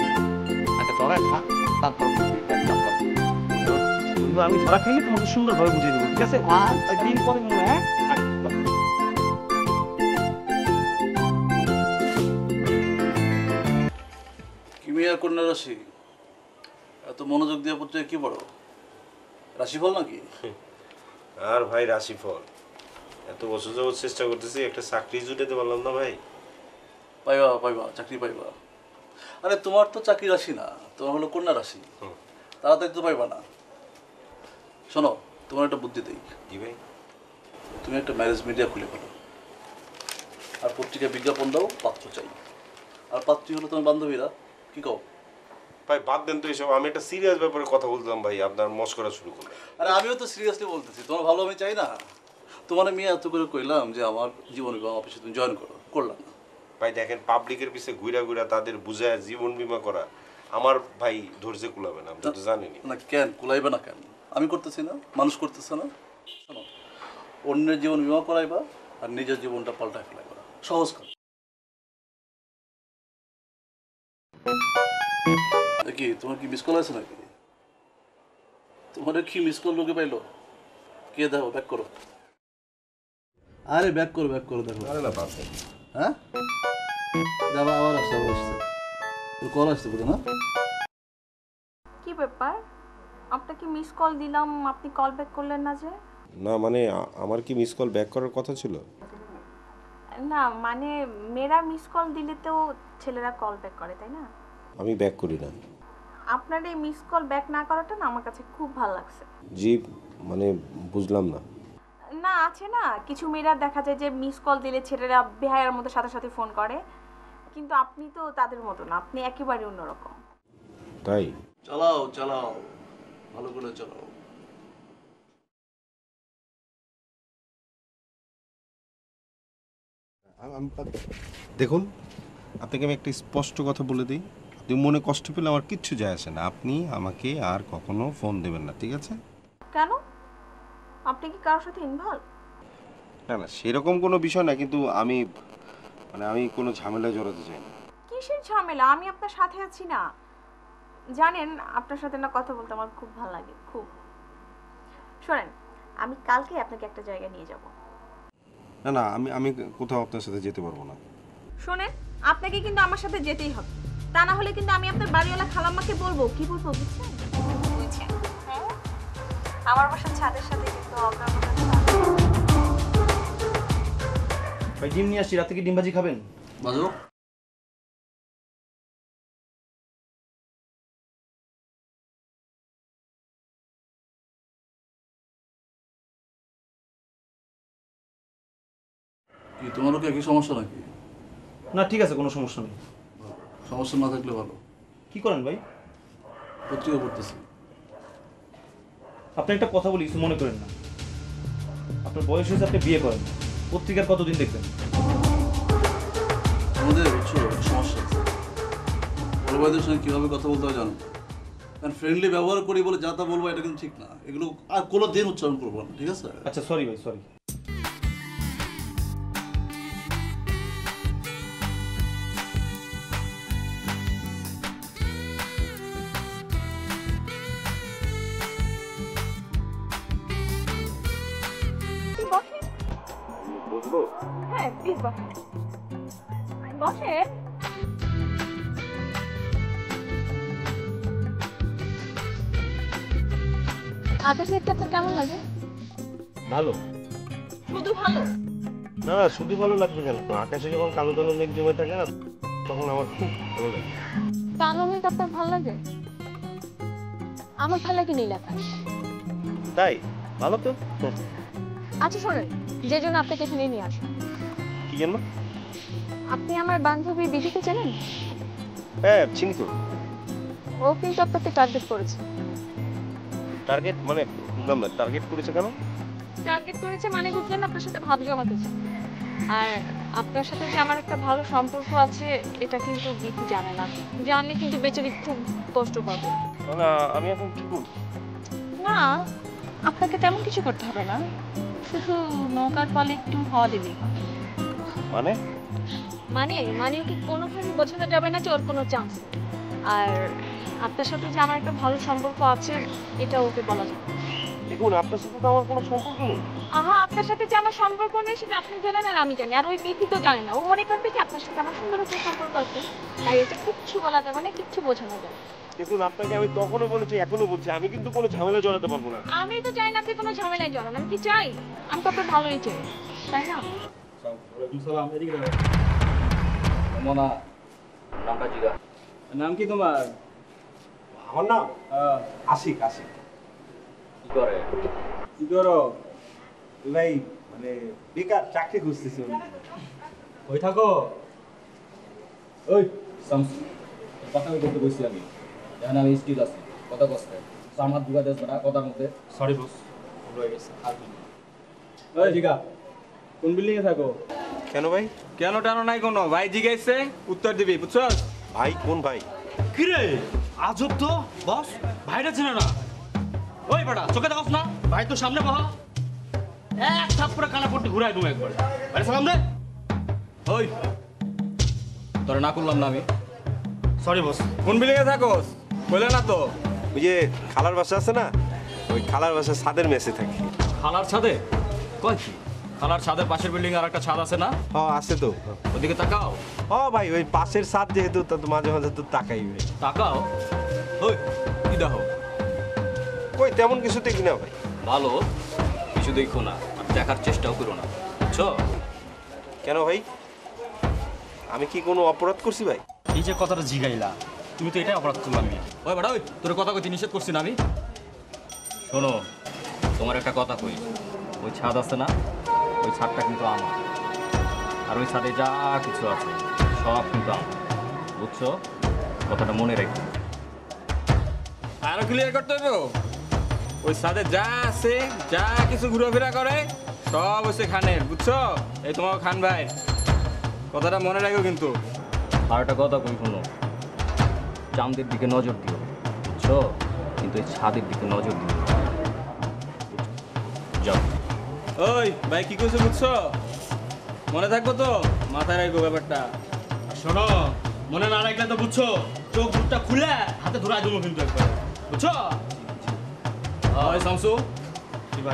একটা চড়ায় থাক, তারপর বুঝবি গাপলা। কিন্তু আমি ধরা খাইলে তোমাকে সুন্দরভাবে বুঝিয়ে দেবো, ঠিক আছে? দিন পরে মনে হয়। কিমিয়া কন্যা রাশি, এত মনোযোগ দিয়ে পড়তে কি পড়ো? রাশিফল নাকি? আর ভাই রাশিফল, এত বছর যাবত চেষ্টা করতেছি, একটা চাকরি জুটাতে পারলাম না ভাই। পাইবা পাইবা, চাকরি পাইবা। আরে তোমার তো চাকরি রাশি না, তোমার হলো কন্যা রাশি, তাড়াতাড়ি তো পাইবা না। শোনো, তোমার একটা বুদ্ধি দেই। জি ভাই। তুমি একটা ম্যারেজ মিডিয়া খুলে ফেলো, আর পত্রিকায় বিজ্ঞাপন দাও, পাত্র চাই। আর পাত্রী হলো তোমার বান্ধবীরা, কি কও? ভাই বাদ দেন তো এইসব, আমি একটা সিরিয়াস ব্যাপারে কথা বলতাম ভাই, আপনার মস্করা শুরু করলেন। আরে আমিও তো সিরিয়াসলি বলতেছি, তোমার ভালো আমি চাই না? তোমার আমি এত করে কইলাম যে আমার জীবন বিমা অফিসে তুমি জয়েন করো, করলাম না। ভাই দেখেন, পাবলিকের পিছে ঘুরা ঘুরা তাদের বুঝায় জীবন বীমা করা আমার ভাই ধৈর্য কুলাবে না, আপনি তো জানেনই। না কেন কুলাইবে না? কেন আমি করতেছি না? মানুষ করতেছে না? শোনো, অন্যের জীবন বিমা করাইবা আর নিজের জীবনটা পাল্টায় ফেলাইবা, সহজ কাজ। কি তোমার কি মিস কল আছে নাকি? তোমার কি মিস কল লোকে পাইলো? কে দেখো, ব্যাক করো। আরে ব্যাক করো, ব্যাক করো, দেখো। আরে না পারবে। হ্যাঁ, যাবা, আবার আসছে, আবার আসছে। তোর কল আসতে পারে না? কি ব্যাপার? আপনাকে মিস কল দিলাম, আপনি কল ব্যাক করলেন না যে? না মানে আমার কি মিস কল ব্যাক করার কথা ছিল? না মানে মেয়েরা মিস কল দিলে তো ছেলেরা কল ব্যাক করে, তাই না? আমি ব্যাক করি না। আপনার এই মিস কল ব্যাক না করাটা না আমার কাছে খুব ভালো লাগছে। জি মানে বুঝলাম না। না আছে না কিছু মেয়েরা দেখা যায় যে মিস কল দিলে ছেলেরা বেহায়ার মতো সাথে সাথে ফোন করে, কিন্তু আপনি তো তাদের মতো না, আপনি একেবারে অন্যরকম। তাই? চালাও চালাও, ভালো করে চালাও। দেখুন, আপনাকে আমি একটা স্পষ্ট কথা বলে দিই, আপনি মনে কষ্ট পেলে আমার কিচ্ছু যায় আসে না, আপনি আমাকে আর কখনো ফোন দেবেন না, ঠিক আছে? কেন? আপনি কি কারোর সাথে ইনভলভ? না না, সেরকম কোনো বিষয় না, কিন্তু আমি আমি কোনো ঝামেলায় জড়াতে চাই না। কিসের ঝামেলা? আমি আপনার সাথে আছি না? জানেন আপনার সাথে না কথা বলতে আমার খুব ভালো লাগে, খুব। শোনেন, আমি কালকে আপনাকে একটা জায়গায় নিয়ে যাব। না না, আমি কোথাও আপনার সাথে যেতে পারবো না। শোনেন, আপনাকে কিন্তু আমার সাথে যেতেই হবে, তা না হলে কিন্তু আমি আপনার বাড়িওয়ালা খালাম্মাকে বলবো। কি বলবো বুঝছেন? বুঝছেন? হ্যাঁ, আমার বাসার ছাদের সাথে কিন্তু অগ্রামতা। ভাই ডিম নিয়ে আসছি, রাতে কি ডিম ভাজি খাবেন? বাজো। কি তোমারও কি একই সমস্যা নাকি? না ঠিক আছে, কোনো সমস্যা নেই। সমস্যা না থাকলে ভালো। কি করেন ভাই? পত্রিকা পড়তেছি। আপনি একটা কথা বলি, কিছু মনে করেন না। আপনার বয়স হয়েছে, আপনি বিয়ে করেন, পত্রিকার কতদিন দেখবেন? আমাদের বুঝছো সমস্যা আছে। বড় ভাইদের সঙ্গে কীভাবে কথা বলতে হয় জানো? কারণ ফ্রেন্ডলি ব্যবহার করি বলে যা তা বলবো এটা কিন্তু ঠিক না। এগুলো আর কোনো দিন উচ্চারণ করবো না, ঠিক আছে? আচ্ছা সরি ভাই, সরি। বুঝবো? হ্যাঁ প্লিজ বসে বসে। আকাশ দেখতে আপনার কেমন লাগে? ভালো। শুধু ভালো? না না, শুধু ভালো লাগবে কেন? আকাশে যখন কালো কালো মেঘ জমে থাকে না, তখন আমার খুব ভালো লাগে। কালো মেঘ আপনার ভালো লাগে? আমার ভালো লাগে নীল আকাশ। তাই? ভালো তো। আচ্ছা শোনেন, যে জন্য আপনাকে এখানে নিয়ে আসি। কি জন্য? আপনি আমার বান্ধবী দিদিকে চেনেন? হ্যাঁ চিনি তো। ও কিন্তু আপনাকে টার্গেট করেছে। টার্গেট মানে বুঝলাম না, টার্গেট করেছে কেন? টার্গেট করেছে মানে বুঝলেন, আপনার সাথে ভাব জমাতে চায়। আর আপনার সাথে যে আমার একটা ভালো সম্পর্ক আছে এটা কিন্তু দিদি জানে না। জানলে কিন্তু বেচারি খুব কষ্ট পাবে। না আমি এখন কি করব? না আপনাকে তেমন কিছু করতে হবে না, শুধু নৌকার পালে একটু হাওয়া দিবি। মানে? মানে কি কোনোভাবে বোঝানো যাবে না যে ওর কোনো চান্স। আর আপনার সাথে যে আমার একটা ভালো সম্পর্ক আছে এটা ওকে বলা যাবে। দেখুন আপনার সাথে তো আমার কোনো সম্পর্ক নেই। আহা, আপনার সাথে যে আমার সম্পর্ক নেই সেটা আপনি জানেন আর আমি জানি। আর ওই ব্যক্তি তো জানে না, ও মনে করবে কি আপনার সাথে আমার সুন্দর একটা সম্পর্ক আছে। তাই এটা কিচ্ছু বলা যাবে না, কিচ্ছু বোঝানো যাবে। দেখুন আপনাকে আমি তখনও বলেছি, এখনো বলছি, আমি কিন্তু কোনো ঝামেলা জড়াতে পারবো না। আমি তো চাই না আপনি কোনো ঝামেলায় জড়ান। আমি কি চাই? আমি তো আপনার ভালোই চাই, তাই না? মনা নামটা জিগা। নাম কি তোমার? আমার নাম আশিক। আশিক। কি করে? কি করো ভাই? মানে বেকার, চাকরি খুঁজতেছি। ওই থাকো। ওই শামসু, কথা বলতে বসছি আমি। এখানে আমি স্কিল আছে, কথা কষ্ট আমার দুগা দেশ বেড়া কথার মধ্যে। সরি বস, ভুল হয়ে গেছে। ওই জিগা, কোন বিল্ডিং এ থাকো? কেন ভাই? কেন টানো নাই কোনো, ভাই জিগাইছে উত্তর দিবি, বুঝছস? ভাই কোন ভাই? কি রে আজব তো বস, ভাইটা চেনে না। ওই বেটা চোখে দেখছ না, ভাই তো সামনে বহা। এক থাপ্পড়ে কানা পট্টি ঘুরাই দেবো একবার। আরে সালাম দে। ওই তোরে না করলাম না আমি। Sorry boss. কোন বিল্ডিং এ থাকোস বলে না তো? ওই যে খালার বাসা আছে না, ওই খালার বাসা ছাদের মেসে থাকি। খালার ছাদে? কয় কি খালার ছাদের পাশের বিল্ডিং আর একটা ছাদ আছে না? হ্যাঁ আছে তো। ওদিকে তাকাও। ও ভাই ওই পাশের ছাদ যেহেতু, তা তো মাঝে মাঝে তো তাকাই ভাই। তাকাও? ওই কি দেখো? কই তেমন কিছু দেখি না ভাই। ভালো কিছু দেখো না, আর দেখার চেষ্টাও করো না, বুঝছো? কেন ভাই, আমি কি কোনো অপরাধ করছি ভাই? এই যে কথাটা জিগাইলা, তুমি তো এটাই অপরাধ করলাম। ওই বেটা ওই তোর কথা কইতে নিষেধ করছি না আমি? শোনো, তোমার একটা কথা কই, ওই ছাদ আছে না, ওই ছাদটা কিন্তু আমার। আর ওই ছাদে যা কিছু আছে সব কিন্তু আমার, বুঝছো? কথাটা মনে রাখো। আরো ক্লিয়ার করতে হবে, ওই ছাদে যা আছে, যা কিছু ঘুরাফেরা করে সব হচ্ছে খানের, বুঝছো? এই তোমার খান ভাই, কথাটা মনে রাখো কিন্তু। আর একটা কথা কই শোনো, চাঁদের দিকে নজর দিও, বুঝছো? কিন্তু এই ছাদের দিকে নজর দিও। যাও। ওই ভাই কি কইছো বুঝছো? মনে থাকবো তো, মাথায় রাখবো ব্যাপারটা। শোনো, মনে না রাখলে তো বুঝছো, চোখ দুটা খুলে হাতে ধরে দেবো কিন্তু একবার, বুঝছো? ওই শামসু,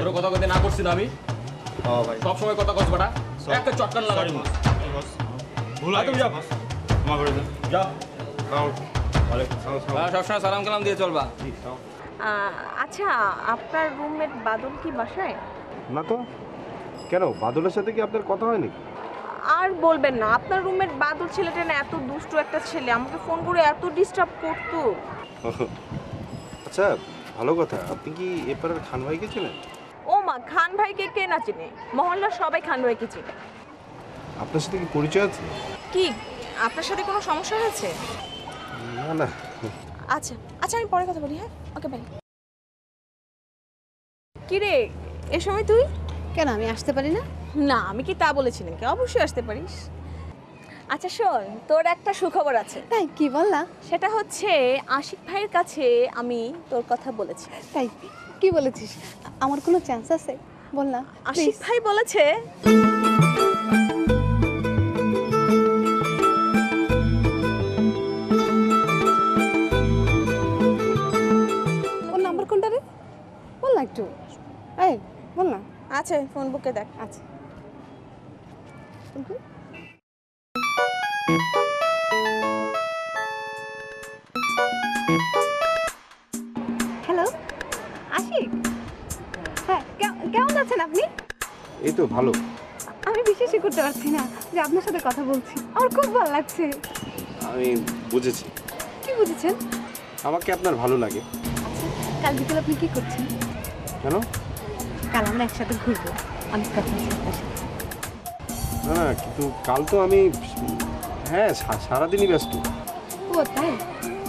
তোর কথা কইতে না করছি না আমি? সব সময় কথা কস বেটা, একটা চটকান লাগা। ভুল হয়ে গেছে বস, ক্ষমা করে দেন। যাও। সবসময় সালাম কালাম দিয়ে চলবা। আচ্ছা, আপনার রুমমেট বাদল কি বাসায়? না তো। কেন, বাদলের সাথে কি আপনার কথা হয়নি? আর বলবেন না, আপনার রুমমেট বাদল ছেলেটা না এত দুষ্টু একটা ছেলে, আমাকে ফোন করে এত ডিস্টার্ব করতো। আচ্ছা ভালো কথা, আপনি কি এপারের খান ভাইকে চেনেন? ও মা, খান ভাইকে কে না চেনে? মহল্লার সবাই খান ভাইকে চেনে। আপনার সাথে কি পরিচয় আছে? কি আপনার সাথে কোনো সমস্যা হয়েছে? না না। আচ্ছা আচ্ছা, আমি পরে কথা বলি। হ্যাঁ, ওকে বাই। কি রে, এ সময় তুই? কেন আমি আসতে পারি না? না, আমি কি তা বলেছি নাকি? অবশ্যই আসতে পারিস। আচ্ছা শোন, তোর একটা সুখবর আছে। তাই কি বললা? সেটা হচ্ছে আশিক ভাইয়ের কাছে আমি তোর কথা বলেছি। তাই কি বলেছিস? আমার কোনো চান্স আছে? বল না। আশিক ভাই বলেছে ওর নাম্বার কোনটা রে? বল না একটু। এই বল না। আছে, ফোন বুকে দেখ। আচ্ছা। হ্যালো আশিক, হ্যাঁ কেমন আছেন আপনি? এই তো ভালো। আমি বিশ্বাসই করতে পারছি না যে আপনার সাথে কথা বলছি। আমার খুব ভালো লাগছে। আমি বুঝেছি। কি বুঝেছেন? আমাকে আপনার ভালো লাগে। কাল বিকেলে আপনি কি করছেন? কেন? কাল আমরা একসাথে ঘুরবো। অনেক কথা আছে আপনার সাথে। না না, কিন্তু কাল তো আমি হ্যাঁ সারাদিনই ব্যস্ত। ও তাই?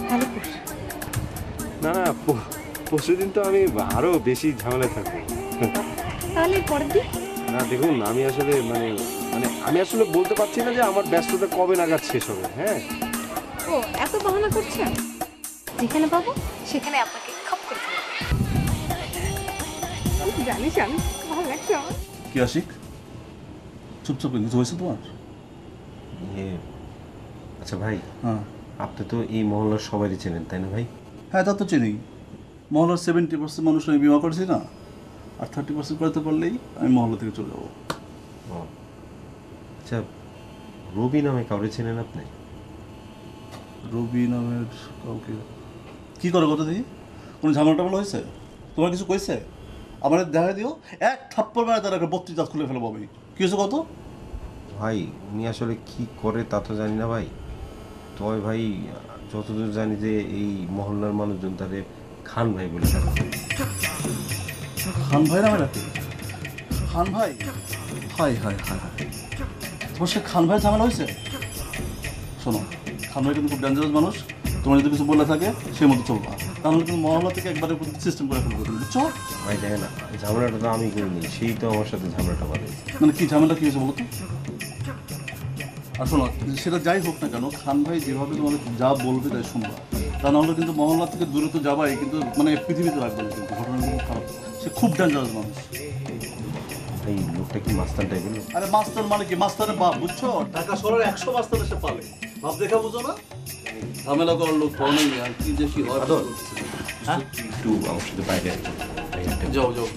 তাহলে পরশু। না না, পরশুদিন তো আমি আরো বেশি ঝামেলায় থাকবো। তাহলে পরের দিন? না দেখুন, আমি আসলে মানে মানে আমি আসলে বলতে পারছি না যে আমার ব্যস্ততা কবে নাগাদ শেষ হবে। হ্যাঁ। ও এত বাহানা করছেন? যেখানে পাবো সেখানে আপনাকে খপ করে দেবো। জানিস আমি ভালো লাগছে আমার। কি আশিক, চুপচাপ কিছু হয়েছে তোমার? আচ্ছা ভাই, হ্যাঁ, আপনি তো এই মহল্লার সবারই চেনেন তাই না ভাই? হ্যাঁ তা তো চিনি। মহল্লার 70% মানুষ আমি বিমা করেছি না, আর 30% করতে পারলেই আমি মহল্লা থেকে চলে যাবো। আচ্ছা, রবি নামে কাউরে চেনেন আপনি? রবি নামের কাউকে? কি করে কত দিই? কোনো ঝামেলা টামেলা হয়েছে? তোমার কিছু কইছে? আমার দেখা দিও, এক থাপ্পড় মেরে তার একটা 32 দাঁত খুলে ফেলবো আমি। কি হয়েছে কত? ভাই উনি আসলে কি করে তা তো জানি না ভাই। তবে ভাই যতদূর জানি যে এই মহল্লার মানুষজন তারে খান ভাই বলে ডাকে। খান ভাই নামে ডাকে? খান ভাই? হাই হাই হাই হাই, তোমার সে খান ভাই ঝামেলা হয়েছে? শোনো, খান ভাই কিন্তু খুব ডেঞ্জারাস মানুষ। তোমার যদি কিছু বলে থাকে সেই মতো চলবা, তাহলে কিন্তু মহল্লা থেকে একবারে সিস্টেম করে ফেলবো, বুঝছো? ভাই দেখে না, ঝামেলাটা তো আমি করিনি, সেই তো আমার সাথে ঝামেলাটা বাঁধে। মানে কি ঝামেলা কি হয়েছে বলো তো? আর শোনো, সেটা যাই হোক না কেন, খান ভাই যেভাবে তোমাদের যা বলবে তাই শুনবা। তা নাহলে কিন্তু মহল্লা থেকে দূরে তো যাবাই, কিন্তু মানে পৃথিবীতে রাখবে না। কিন্তু ঘটনা কিন্তু খারাপ, সে খুব ডেঞ্জারাস মানুষ। এই লোকটা কি মাস্তান টাইপের? আরে মাস্টার মানে কি? মাস্টারের বাপ, বুঝছো? ঢাকা শহরের 100 মাস্টার এসে পালে, ভাব দেখা বুঝো না? ঝামেলা করার লোক পাও নাই। আর কি যে কি হয়, হ্যাঁ একটু আমার সাথে বাইরে যাও যাও।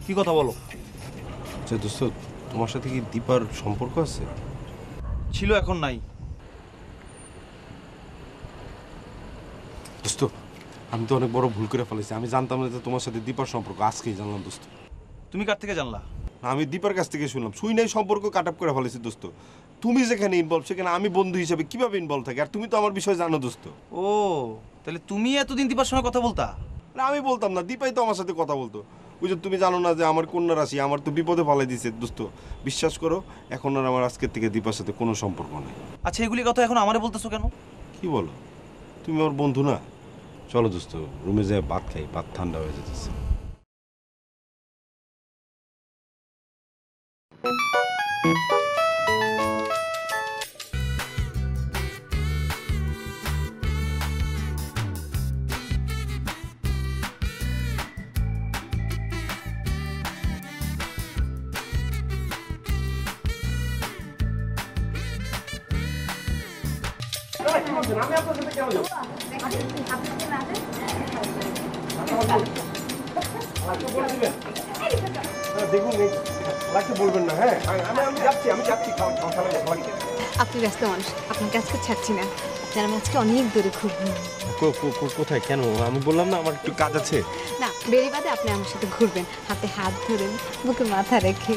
কি কথা বলো? আচ্ছা দোস্ত, তোমার সাথে কি দীপার সম্পর্ক আছে? ছিল, এখন নাই। দোস্ত, আমি তো অনেক বড় ভুল করে ফেলেছি। আমি জানতাম না যে তোমার সাথে দীপার সম্পর্ক, আজকেই জানলাম দোস্ত। তুমি কার থেকে জানলা? আমি দীপার কাছ থেকে শুনলাম। শুই নাই সম্পর্ক কাট আপ করে ফেলেছি দোস্ত। তুমি যেখানে ইনভলভ সেখানে আমি বন্ধু হিসেবে কিভাবে ইনভলভ থাকি? আর তুমি তো আমার বিষয় জানো দোস্ত। ও তাহলে তুমি এতদিন দীপার সঙ্গে কথা বলতা? না আমি বলতাম না, দীপাই তো আমার সাথে কথা বলতো। ওই যে তুমি জানো না যে আমার কন্যা রাশি, আমার তো বিপদে ফেলাই দিছে দোস্ত। বিশ্বাস করো, এখন আর আমার আজকের থেকে দীপার সাথে কোনো সম্পর্ক নেই। আচ্ছা এগুলি কথা এখন আমারে বলতেছো কেন? কি বলো, তুমি আমার বন্ধু না? চলো দোস্ত, রুমে যেয়ে ভাত খাই, ভাত ঠান্ডা হয়ে যেতেছে। বলবেন না। হ্যাঁ আমি যাচ্ছি, আপনি ব্যস্ত মানুষ, আপনাকে আজকে ছাড়ছি না। আপনার আমি আজকে অনেক দূরে ঘুরবো। কোথায়? কেন? আমি বললাম না আমার একটু কাজ আছে। না, বেরিবাদে আপনি আমার সাথে ঘুরবেন, হাতে হাত ধরে, বুকে মাথা রেখে।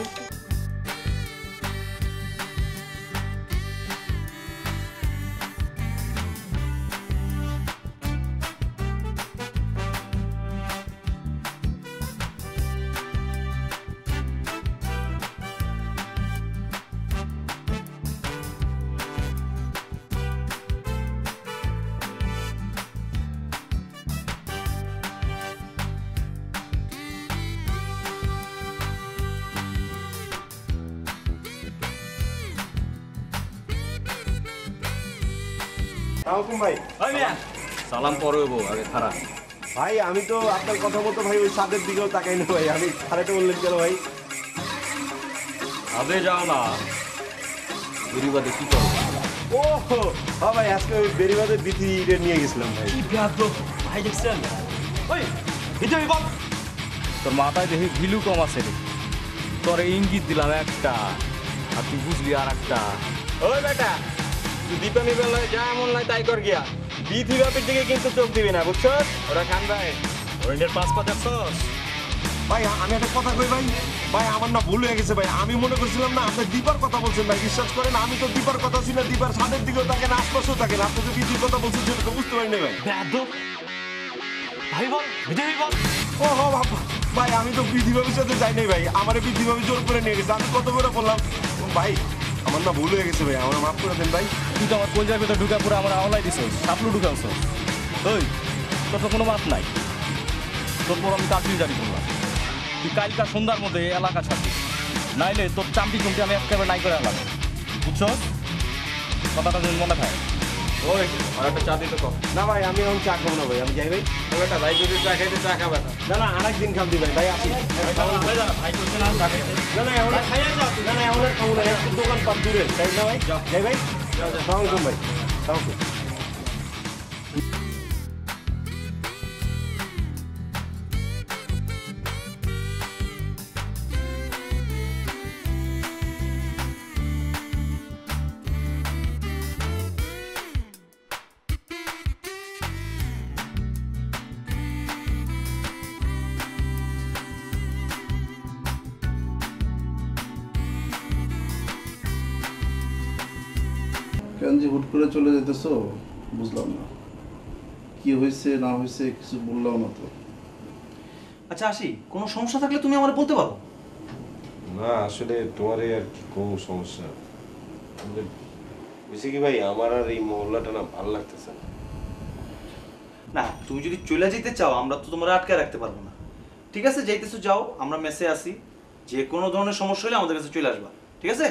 সালাম ভাই। সালাম পরে হবো, আগে খারাপ। ভাই আমি তো আপনার কথা মতো ভাই ওই ছাদের দিকেও তাকাই না ভাই, আমি খারাপে বললেন কেন ভাই? ছাদে যাও না, বেরিবাদে কি করো? ও হ্যাঁ ভাই, আজকে ওই বেরিবাদে বিথিরে নিয়ে গেছিলাম ভাই। কি ব্যাধ ভাই, দেখছেন? ওই ভিতরে বল, তোর মাথায় দেখে ভিলু কম আছে রে। তোর ইঙ্গিত দিলাম একটা, আর তুই বুঝলি আর একটা। ওই বেটা, তুই দীপানি বেলায় যা এমন নয় তাই কর গিয়া। বিথি বাপের দিকে কিন্তু চোখ দিবি না, বুঝছো? ওরা খান ভাই, ওইটার পাঁচ পা দেখছস? ভাই আমি একটা কথা কই ভাই, ভাই আমার না ভুল হয়ে গেছে ভাই, আমি মনে করছিলাম না আপনি দীপার কথা বলছেন ভাই, বিশ্বাস করেন আমি তো দীপার কথা ছিল, দীপার ছাদের দিকেও থাকেন, আশপাশেও থাকেন, আপনি তো বিথির কথা বলছেন সেটা তো বুঝতে পারিনি ভাই। ভাই বল, বিথি বল। ও হো বাবা, ভাই আমি তো বিধি বাবুর সাথে যাই নাই ভাই, আমার বিধি বাবু জোর করে নিয়ে গেছে, আমি কত করে বললাম ভাই, আমার না ভুল হয়ে গেছে ভাই, আমার মাফ করে দেন ভাই। তুই তো আমার কলজার ভিতরে ঢুকা পুরো আমার আওলাই দিছিস, সাপলু ঢুকাওছ। ওই তোর তো কোনো মাপ নাই, তোর পর আমি চাকরি জারি করলাম। তুই কালকা সন্ধ্যার মধ্যে এলাকা ছাড়বি, নাইলে তোর চামটি চুমটি আমি একেবারে নাই করে এলাম, বুঝছস? কথাটা যেন মনে থাকে। ওই আর একটা চা দিতে কম। না ভাই আমি এখন চা খাবো না ভাই, আমি যাই ভাই। বেটা ভাই যদি চা খাইতে চা খাবে না। না না আরেকদিন খাবি ভাই, ভাই আসি। ভাই করছে না চা খাইতে। না না এখন খাইয়া যাও, না না এখন খাবো না, একটু দোকান পাট দূরে, তাই না ভাই? যাই ভাই, সালাম আলাইকুম ভাই, সালাম আলাইকুম। কেন যে হুট করে চলে যেতেছো বুঝলাম না, কি হয়েছে না হয়েছে কিছু বললাম না তো। আচ্ছা আসি, কোনো সমস্যা থাকলে তুমি আমার বলতে পারো। না আসলে তোমার আর কি কোন সমস্যা বুঝছি কি ভাই, আমার আর এই মহল্লাটা না ভালো লাগতেছে না। না তুমি যদি চলে যেতে চাও আমরা তো তোমার আটকে রাখতে পারবো না। ঠিক আছে যাইতেছো যাও, আমরা মেসে আসি, যে কোনো ধরনের সমস্যা হলে আমাদের কাছে চলে আসবা, ঠিক আছে?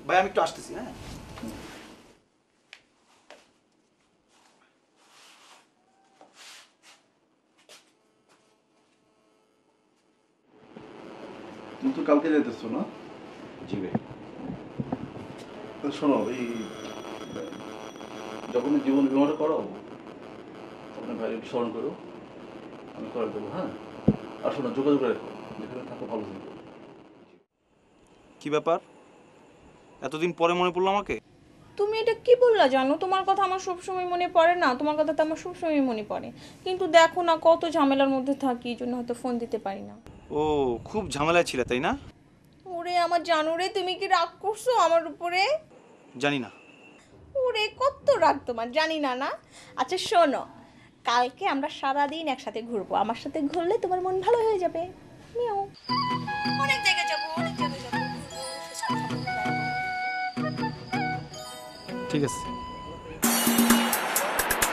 ভাই আমি একটু আসতেছি। হ্যাঁ তুমি তো কালকে যেতেছো না? জি ভাই। শোনো, এই যখন জীবন বিমাটা করো তখন ভাই স্মরণ করো, আমি করে দেবো। হ্যাঁ আর শোনো, যোগাযোগ রেখো, যেখানে থাকো ভালো থাকো। কি ব্যাপার, এতদিন পরে মনে পড়লো আমাকে? তুমি এটা কি বললা জানো? তোমার কথা আমার সবসময় মনে পড়ে না? তোমার কথা তো আমার সবসময় মনে পড়ে, কিন্তু দেখো না কত ঝামেলার মধ্যে থাকি, এই জন্য হয়তো ফোন দিতে পারি না। ও খুব ঝামেলায় ছিলে তাই না? ওরে আমার জানো রে, তুমি কি রাগ করছো আমার উপরে? জানি না। ওরে কত রাগ তোমার, জানি না না? আচ্ছা শোনো, কালকে আমরা সারাদিন একসাথে ঘুরবো, আমার সাথে ঘুরলে তোমার মন ভালো হয়ে যাবে। মিয়াও। অনেক জায়গায় যাবো, অনেক জায়গায় যাবো। ঠিক আছে।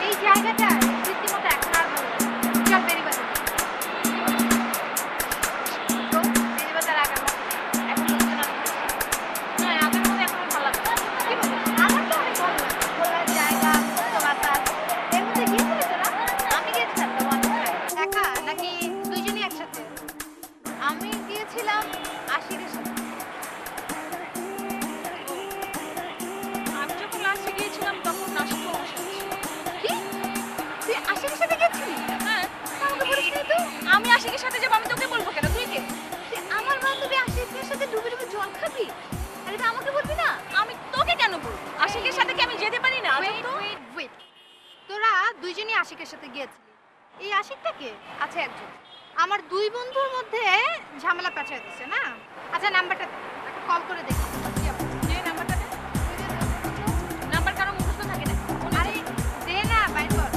এই জায়গাটা রীতিমতো এখন আর ভালো লাগে না। চল বেরিবাদে। তো বেরিবাদের আগের মতো এখন লোকজন আর বেশি। না আগের মতো এখন আর ভালো লাগে না। কি বলিস? আমার তো অনেক ভালো লাগে। খোলা জায়গা, মুক্ত বাতাস। এর মধ্যে গিয়েছিলি তোরা? আমি গিয়েছিলাম তো একা নাকি দুইজনই একসাথে? আমি গিয়েছিলাম আশিকের সাথে। আমি যখন লাস্টে গিয়েছিলাম তখন আশিক আমার সাথে ছিল। কি? তুই আশিকের সাথে গেছিলি? হ্যাঁ। আমাকে বলিস নাই তো? আমি আশিকের সাথে যাবো, আমি তোকে বলবো কেন? তুই কে? তুই আমার বান্ধবী আশিকের সাথে ডুবে ডুবে জল খাবি? আরে তুই আমাকে বলবি না? আমি তোকে কেন বলবো? আশিকের সাথে কি আমি যেতে পারি না? ওয়েট ওয়েট ওয়েট, তোরা দুইজনই আশিকের সাথে গিয়েছিলি। এই আশিকটা কে? আচ্ছা একজন আমার দুই বন্ধুর মধ্যে ঝামেলা পেঁচায় দিচ্ছে না? আচ্ছা নাম্বারটা দে, একটা কল করে দেখি কি হবে। যে নাম্বারটা দে। নাম্বার কারো মুখস্থ থাকে না। আরে দে না, বাইর কর।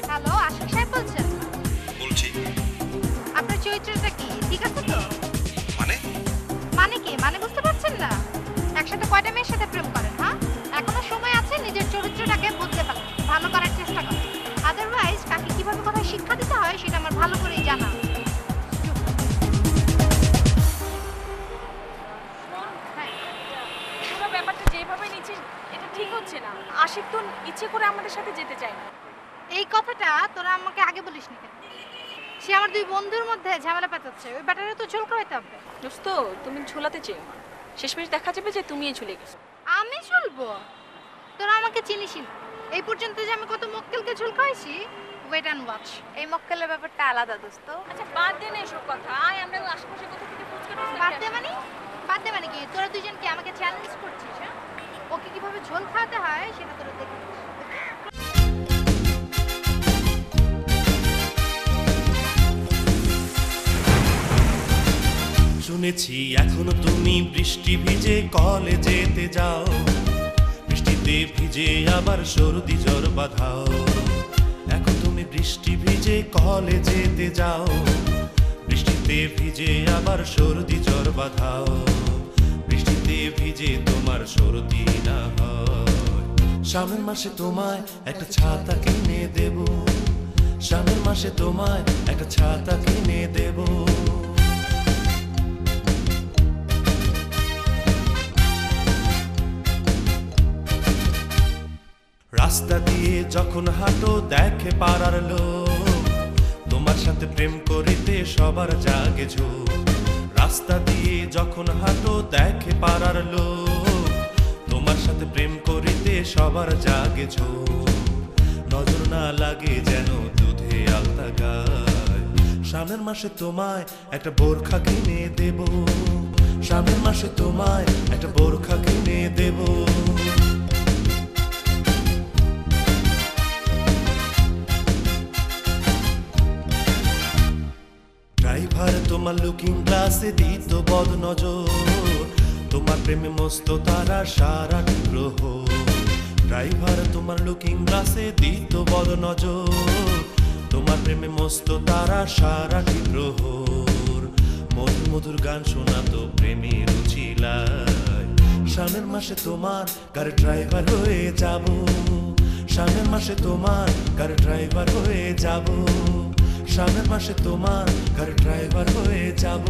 হ্যালো আশিক সাহেব বলছেন? বলছি। আপনার চরিত্রটা কি ঠিক আছে তো? মানে একসাথে কয়টা মেয়ের সাথে প্রেম করেন? হ্যাঁ, এখনো সময় আছে নিজের চরিত্রটাকে বদলে ফেলার, ভালো করার চেষ্টা করেন। আদারওয়াইজ কাকে কিভাবে কোথায় শিক্ষা দিতে হয় সেটা আমার ভালো করেই জানা। পুরো ব্যাপারটা যেভাবে নিচ্ছিস এটা ঠিক হচ্ছে না। আশিক তো ইচ্ছে করে আমাদের সাথে যেতে চায় না। এই কথাটা তোরা আমাকে আগে বলিসনি কেন? সে আমার দুই বন্ধুর মধ্যে ঝামেলা পাতাচ্ছে, ওই ব্যাটারে তো ঝোল খাওয়াইতে হবে। দোস্ত তুমি ঝোলাতে চেও না, শেষমেশ দেখা যাবে যে তুমিই ঝুলে গেছো। আমি ঝুলবো? তোরা আমাকে চিনিসই না। এই পর্যন্ত যে আমি কত মক্কেলকে ঝোল খাওয়াইছি, ওয়েট অ্যান্ড ওয়াচ। এই মক্কেলের ব্যাপারটা আলাদা দোস্ত। আচ্ছা বাদ দে না এসব কথা, আয় আমরা আশেপাশে কোথা থেকে ফুচকা বাদ দে মানে কি? তোরা দুজন কি আমাকে চ্যালেঞ্জ করছিস? হ্যাঁ, ওকে কিভাবে ঝোল খাওয়াতে হয় সেটা তোরা দেখে নিস। শুনেছি এখনো তুমি বৃষ্টি ভিজে কলেজেতে যাও, বৃষ্টিতে ভিজে আবার সর্দি জ্বর বাঁধাও। এখন তুমি বৃষ্টি ভিজে কলেজেতে যাও, বৃষ্টিতে ভিজে আবার সর্দি জ্বর বাঁধাও। বৃষ্টিতে ভিজে তোমার সর্দি না হয়, সামনের মাসে তোমায় একটা ছাতা কিনে দেব, সামনের মাসে তোমায় একটা ছাতা কিনে দেব। রাস্তা দিয়ে যখন হাঁটো দেখে পাড়ার লোক, তোমার সাথে প্রেম করিতে সবার জাগে ঝোঁক। রাস্তা দিয়ে যখন হাঁটো দেখে পাড়ার লোক, তোমার সাথে প্রেম করিতে সবার জাগে ঝোঁক। নজর না লাগে যেন দুধে আলতা গায়, সামনের মাসে তোমায় একটা বোরখা কিনে দেব, সামনের মাসে তোমায় একটা বোরখা কিনে দেব। ড্রাইভার তোমার লুকিং গ্লাসে দিত বদ নজর, তোমার প্রেমে মস্ত তারা সারা গ্রহ। ড্রাইভার তোমার লুকিং গ্লাসে দিত বদ নজর, তোমার প্রেমে মস্ত তারা সারা গ্রহ। মধুর মধুর গান শোনাতো প্রেমের রুচিলায়, সামনের মাসে তোমার কার ড্রাইভার হয়ে যাব, সামনের মাসে তোমার কার ড্রাইভার হয়ে যাব, সামনের মাসে তোমার কার ড্রাইভার হয়ে যাব।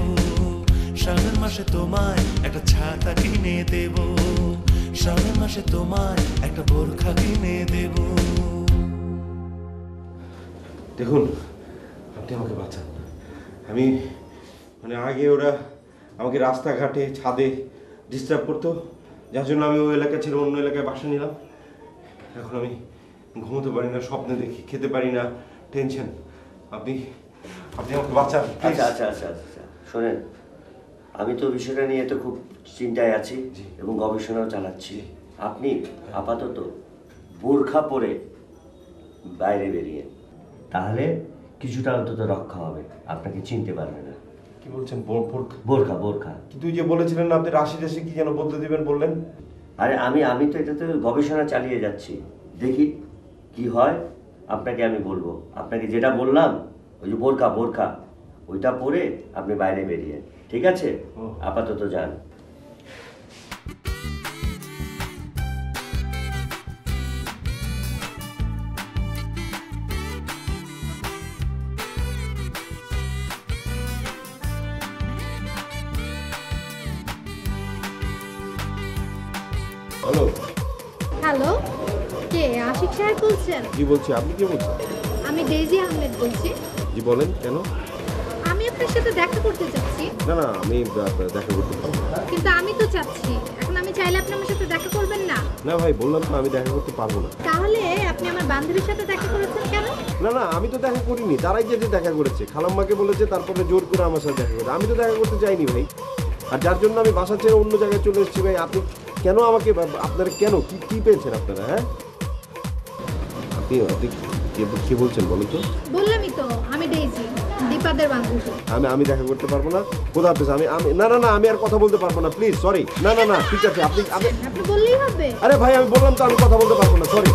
সামনের মাসে তোমায় একটা ছাতা কিনে দেব, সামনের মাসে তোমায় একটা বোরখা কিনে দেব। দেখুন, আপনি আমাকে বাঁচান। আমি আগে ওরা আমাকে রাস্তাঘাটে ছাদে ডিস্টার্ব করতো, যার জন্য আমি ওই এলাকা ছেড়ে অন্য এলাকায় বাসা নিলাম। এখন আমি ঘুমোতে পারি না, স্বপ্নে দেখি, খেতে পারি না, টেনশন। আপনি আমাকে বাঁচান। আচ্ছা আচ্ছা আচ্ছা আচ্ছা শোনেন, আমি তো বিষয়টা নিয়ে তো খুব চিন্তায় আছি এবং গবেষণাও চালাচ্ছি। আপনি আপাতত বোরখা পরে বাইরে বেরিয়ে, তাহলে কিছুটা অন্তত রক্ষা হবে, আপনাকে চিনতে পারবে না। কি বলছেন? বোরখা বোরখা কিন্তু যে বলেছিলেন আপনি রাশি রাশি কি যেন বলতে দিবেন বললেন? আরে আমি তো এটাতে গবেষণা চালিয়ে যাচ্ছি, দেখি কি হয়। আপনাকে আমি বলবো, আপনাকে যেটা বললাম ওই যে বোরখা ওইটা পরে আপনি বাইরে বেরিয়ে, ঠিক আছে? আপাতত যান। হ্যালো হ্যালো, কে আশিক সাহেব বলছেন? জি বলছি। আপনি কি বলছেন? আমি ডেইজি আহমেদ বলছি। জি বলেন। কেন? আমি আপনার সাথে দেখা করতে চাচ্ছি। না না, আমি দেখা করতে পারবো না। কিন্তু আমি তো চাচ্ছি, এখন আমি চাইলে আপনি আমার সাথে দেখা করবেন না? না ভাই, বললাম তো আমি দেখা করতে পারবো না। তাহলে আপনি আমার বান্ধবীর সাথে দেখা করেছেন কেন? না না, আমি তো দেখা করিনি, তারাই যে দেখা করেছে। খালাম্মাকে বলেছে, তারপরে জোর করে আমার সাথে দেখা করেছে। আমি তো দেখা করতে চাইনি ভাই, আর যার জন্য আমি বাসা ছেড়ে অন্য জায়গায় চলে এসেছি। ভাই আপনি কেন আমাকে, আপনারা কেন কি পেয়েছেন আপনারা? হ্যাঁ, আপনি কি বলছেন বলুন তো? বললামই তো, আমি ডেইজি, দীপাদের বান্ধবী। আমি দেখা করতে পারবো না। কোথা হাফেজ। আমি না না না, আমি আর কথা বলতে পারবো না, প্লিজ। সরি। না না না, ঠিক আছে। আপনি বললেই হবে। আরে ভাই, আমি বললাম তো আমি কথা বলতে পারবো না, সরি।